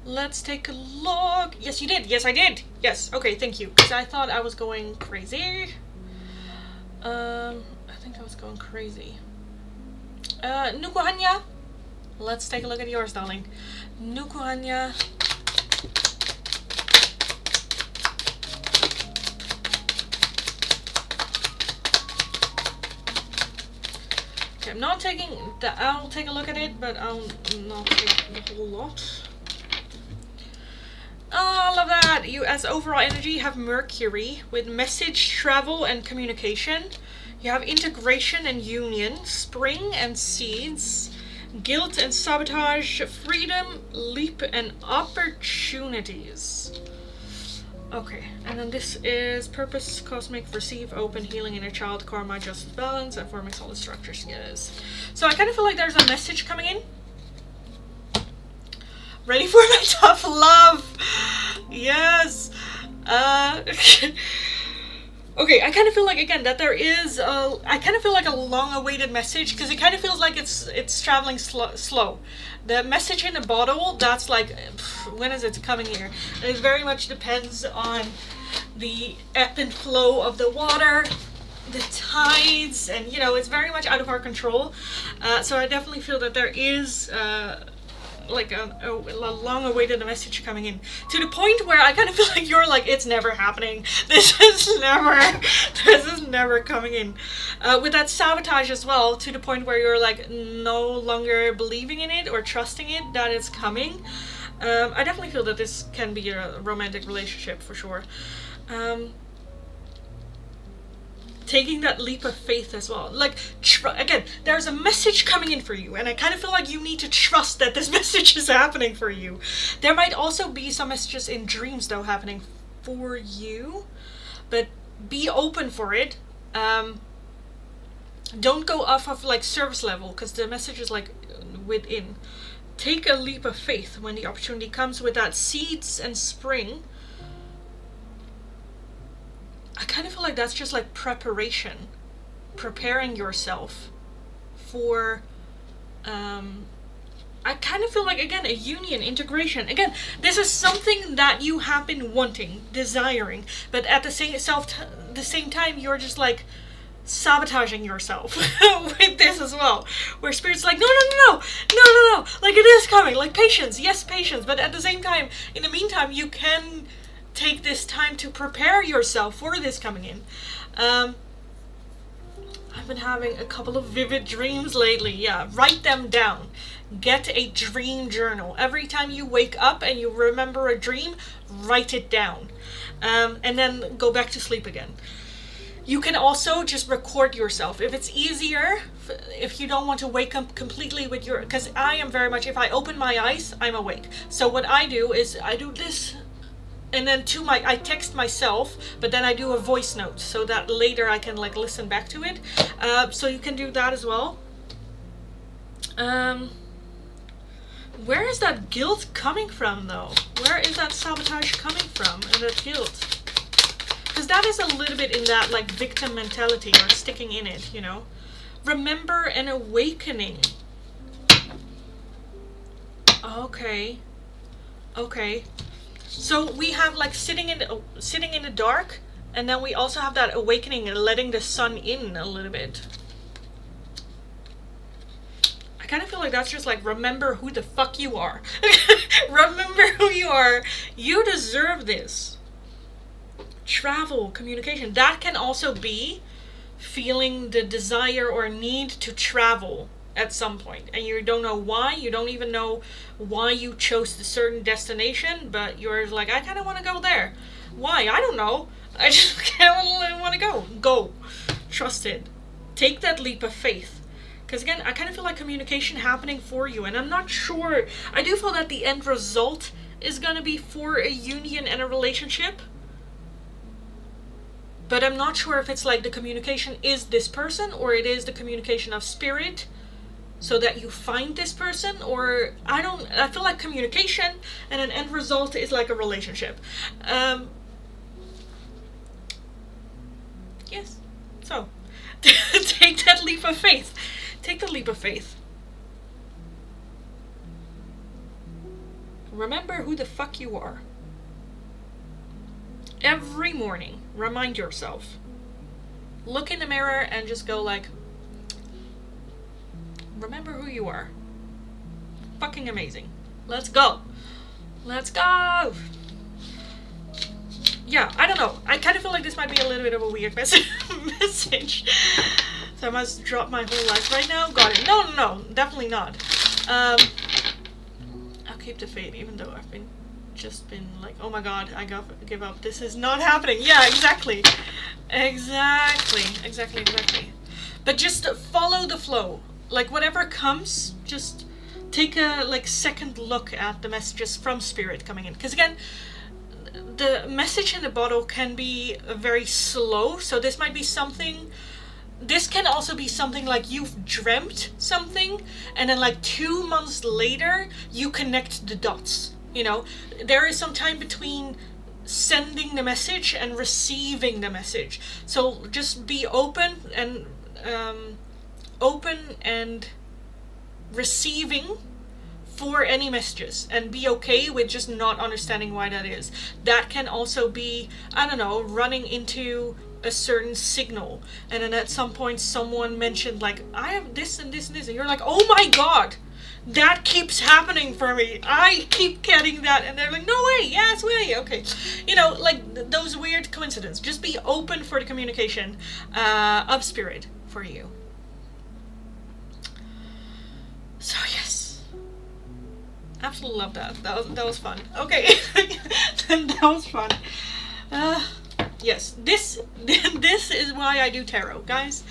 Let's take a look. Yes, you did. Yes, I did. Yes. Okay, thank you. Because I thought I was going crazy. I think I was going crazy. Nuha. Let's take a look at yours, darling. Nuha. Okay, I'm not taking the. I'll take a look at it, but I'll not take the whole lot. Oh, I love that. You, as overall energy, have Mercury with message, travel, and communication. You have integration and union, spring and seeds, guilt and sabotage, freedom, leap, and opportunities. Okay, and then this is purpose, cosmic, receive, open, healing, inner child, karma, justice, balance, and forming solid structures. Yes. So I kind of feel like there's a message coming in. Ready for my tough love? Yes. Okay, I kind of feel like, again, that there is I kind of feel like a long-awaited message, because it kind of feels like it's traveling slow. The message in the bottle, that's like, when is it coming here? It very much depends on the ebb and flow of the water, the tides, and, you know, it's very much out of our control. So I definitely feel that there is like a long-awaited message coming in, to the point where I kind of feel like you're like, it's never happening. This is never coming in. With that sabotage as well, to the point where you're like no longer believing in it or trusting it that it's coming. I definitely feel that this can be a romantic relationship for sure. Taking that leap of faith as well. Like, again, there's a message coming in for you, and I kind of feel like you need to trust that this message is happening for you. There might also be some messages in dreams, though, happening for you, but be open for it. Don't go off of, like, service level, because the message is, like, within. Take a leap of faith when the opportunity comes with that seeds and spring. I kind of feel like that's just like preparation, preparing yourself for, I kind of feel like, again, a union, integration. Again, this is something that you have been wanting, desiring, but at the same time, you're just like sabotaging yourself with this as well. Where Spirit's like, no, like it is coming, like patience, yes, patience, but at the same time, in the meantime, you can take this time to prepare yourself for this coming in. I've been having a couple of vivid dreams lately. Yeah, write them down. Get a dream journal. Every time you wake up and you remember a dream, write it down. And then go back to sleep again. You can also just record yourself. If it's easier, if you don't want to wake up completely with your... Because I am very much, if I open my eyes, I'm awake. So what I do is I do this... And then I text myself, but then I do a voice note so that later I can like listen back to it. So you can do that as well. Where is that guilt coming from though? Where is that sabotage coming from and that guilt? Because that is a little bit in that like victim mentality or sticking in it, you know. Remember an awakening. Okay. So we have like sitting in the dark, and then we also have that awakening and letting the sun in a little bit. I kind of feel like that's just like, remember who the fuck you are. Remember who you are. You deserve this. Travel, communication. That can also be feeling the desire or need to travel at some point, and you don't know why. You don't even know why you chose the certain destination, but you're like, I kind of want to go there. Why? I don't know. I just kind of want to go. Go. Trust it. Take that leap of faith. Because again, I kind of feel like communication happening for you, and I'm not sure. I do feel that the end result is going to be for a union and a relationship, but I'm not sure if it's like the communication is this person, or it is the communication of spirit, so that you find this person, or I feel like communication and an end result is like a relationship. Yes. So, take that leap of faith. Take the leap of faith. Remember who the fuck you are. Every morning, remind yourself. Look in the mirror and just go like, remember who you are. Fucking amazing. Let's go. Let's go. Yeah, I don't know. I kind of feel like this might be a little bit of a weird message. So I must drop my whole life right now. Got it. No, definitely not. I'll keep the faith, even though I've just been like, oh my god, I give up. This is not happening. Yeah, exactly. But just follow the flow. Like whatever comes, just take a like second look at the messages from spirit coming in. Because again, the message in the bottle can be very slow. So this might be something. This can also be something like you've dreamt something, and then like 2 months later you connect the dots. You know, there is some time between sending the message and receiving the message. So just be open and receiving for any messages, and be okay with just not understanding why that is. That can also be, I don't know, running into a certain signal, and then at some point someone mentioned like, I have this and this and this, and you're like, oh my god, That keeps happening for me. I keep getting that, and they're like, no way, yes way, okay. You know, like those weird coincidences. Just be open for the communication of spirit for you. So yes, absolutely love that. That was fun. Okay, that was fun. Yes, this is why I do tarot, guys.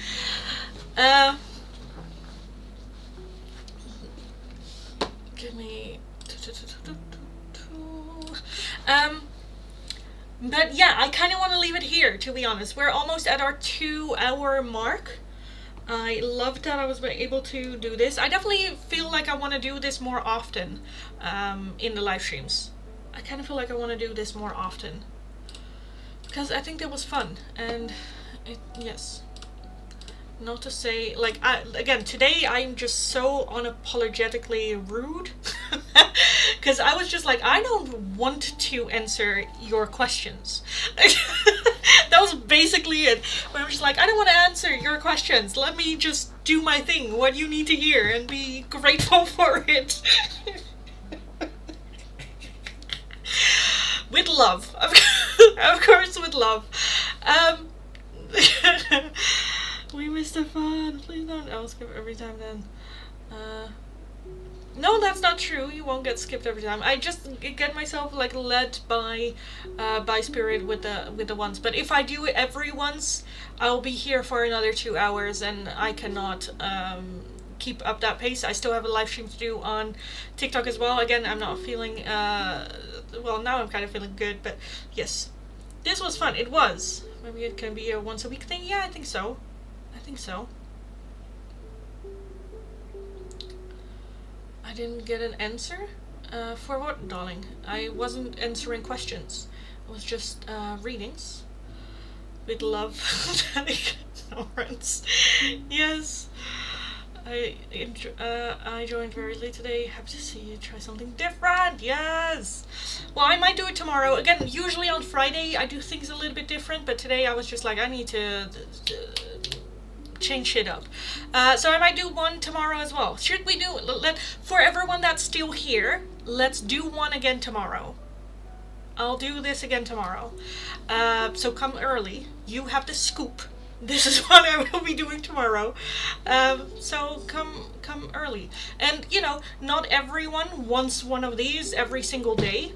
Give me. But yeah, I kind of want to leave it here, to be honest. We're almost at our 2-hour mark. I loved that I was able to do this. I definitely feel like I want to do this more often in the live streams. I kind of feel like I want to do this more often. Because I think that was fun. And yes. Not to say, like, again, today I'm just so unapologetically rude. Because I was just like, I don't want to answer your questions. That was basically it. When I was just like, I don't want to answer your questions. Let me just do my thing, what you need to hear, and be grateful for it. With love. Of course, with love. We missed the fun. Please don't. I'll skip every time then. No, that's not true. You won't get skipped every time. I just get myself like led by spirit with the ones. But if I do it every once, I'll be here for another 2 hours, and I cannot keep up that pace. I still have a live stream to do on TikTok as well. Again, I'm not feeling. Well, now I'm kind of feeling good, but yes, this was fun. It was. Maybe it can be a once a week thing. Yeah, I think so. I think so. I didn't get an answer? For what, darling? I wasn't answering questions. It was just readings. With love. Ignorance. Yes. I joined very late today. Happy to see you try something different. Yes. Well, I might do it tomorrow. Again, usually on Friday I do things a little bit different, but today I was just like, I need to change shit up. So I might do one tomorrow as well. Should we do for everyone that's still here, let's do one again tomorrow. I'll do this again tomorrow. So come early. You have the scoop. This is what I will be doing tomorrow. So come early. And you know, not everyone wants one of these every single day.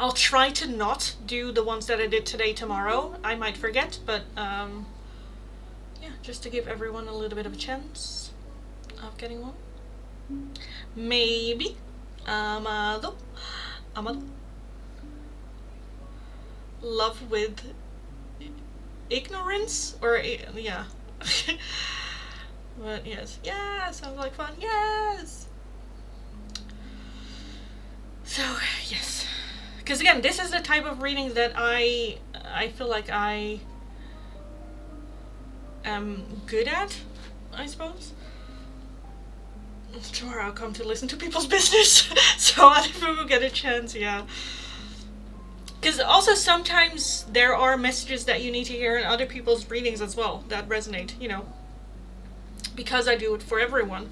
I'll try to not do the ones that I did today tomorrow. I might forget, but yeah, just to give everyone a little bit of a chance of getting one. Maybe. Amado. Love with ignorance? Or, yeah. But yes. Yeah, sounds like fun. Yes! So, yes. Because again, this is the type of reading that I feel like I am good at, I suppose. Tomorrow I'll come to listen to people's business, so other people get a chance, yeah. Because also sometimes there are messages that you need to hear in other people's readings as well that resonate, you know. Because I do it for everyone.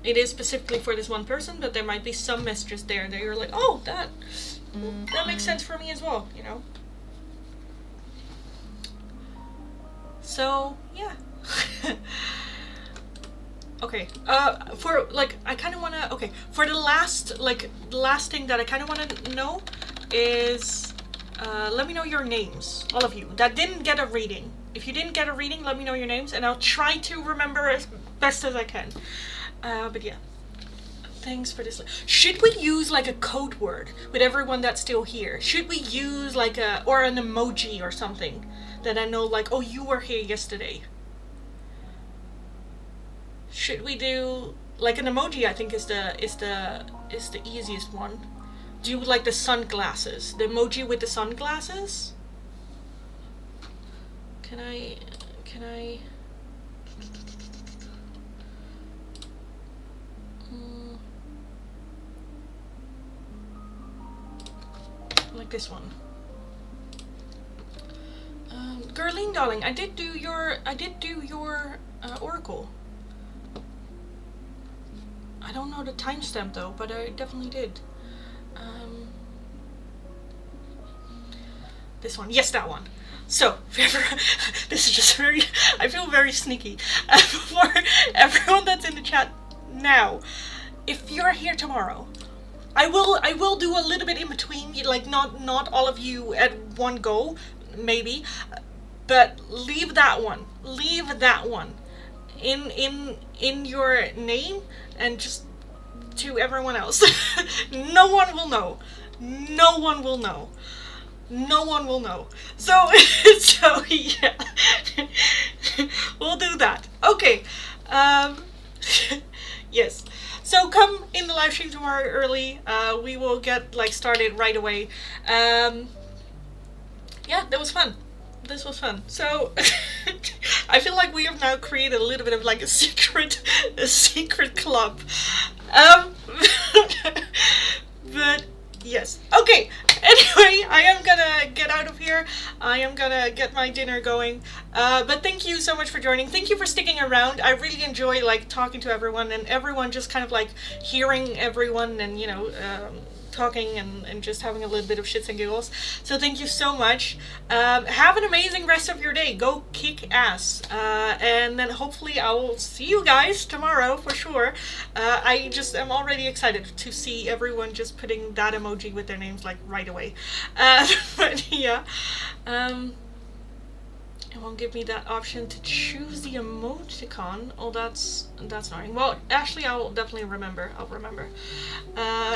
It is specifically for this one person, but there might be some messages there that you're like, oh, that makes sense for me as well, you know. So, yeah. Okay, for, like, I kind of want to, okay, for the last thing that I kind of want to know is, let me know your names, all of you, that didn't get a reading. If you didn't get a reading, let me know your names, and I'll try to remember as best as I can. But yeah, thanks for this. Should we use, like, a code word with everyone that's still here? Should we use, like, or an emoji or something that I know, like, oh, you were here yesterday? Should we do, like, an emoji? I think is the easiest one. Do like the sunglasses, the emoji with the sunglasses. Can I like this one. Gerline, darling, I did do your oracle. I don't know the timestamp though, but I definitely did. This one, yes, that one. So, if you ever, this is just very, I feel very sneaky. For everyone that's in the chat now, if you're here tomorrow, I will do a little bit in between, like not all of you at one go, maybe, but leave that one in your name, and just to everyone else. No one will know. No one will know. No one will know. So, so yeah, we'll do that. Okay. Yes. So come in the live stream tomorrow early. We will get like started right away. Yeah, that was fun. This was fun. So I feel like we have now created a little bit of like a secret club. But yes. Okay. Anyway, I am gonna get out of here. I am gonna get my dinner going. But thank you so much for joining. Thank you for sticking around. I really enjoy like talking to everyone, and everyone just kind of like hearing everyone, and you know, talking and just having a little bit of shits and giggles. So thank you so much. Have an amazing rest of your day. Go kick ass. And then hopefully I will see you guys tomorrow for sure. I just am already excited to see everyone just putting that emoji with their names like right away. But yeah. It won't give me that option to choose the emoticon. Oh, that's annoying. Well, actually, I'll definitely remember. I'll remember.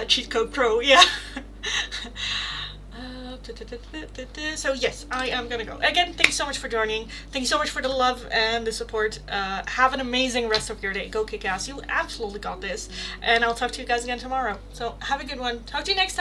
Cheat code pro, yeah. So yes, I am gonna go. Again, thanks so much for joining. Thanks so much for the love and the support. Have an amazing rest of your day. Go kick ass. You absolutely got this. And I'll talk to you guys again tomorrow. So have a good one. Talk to you next time.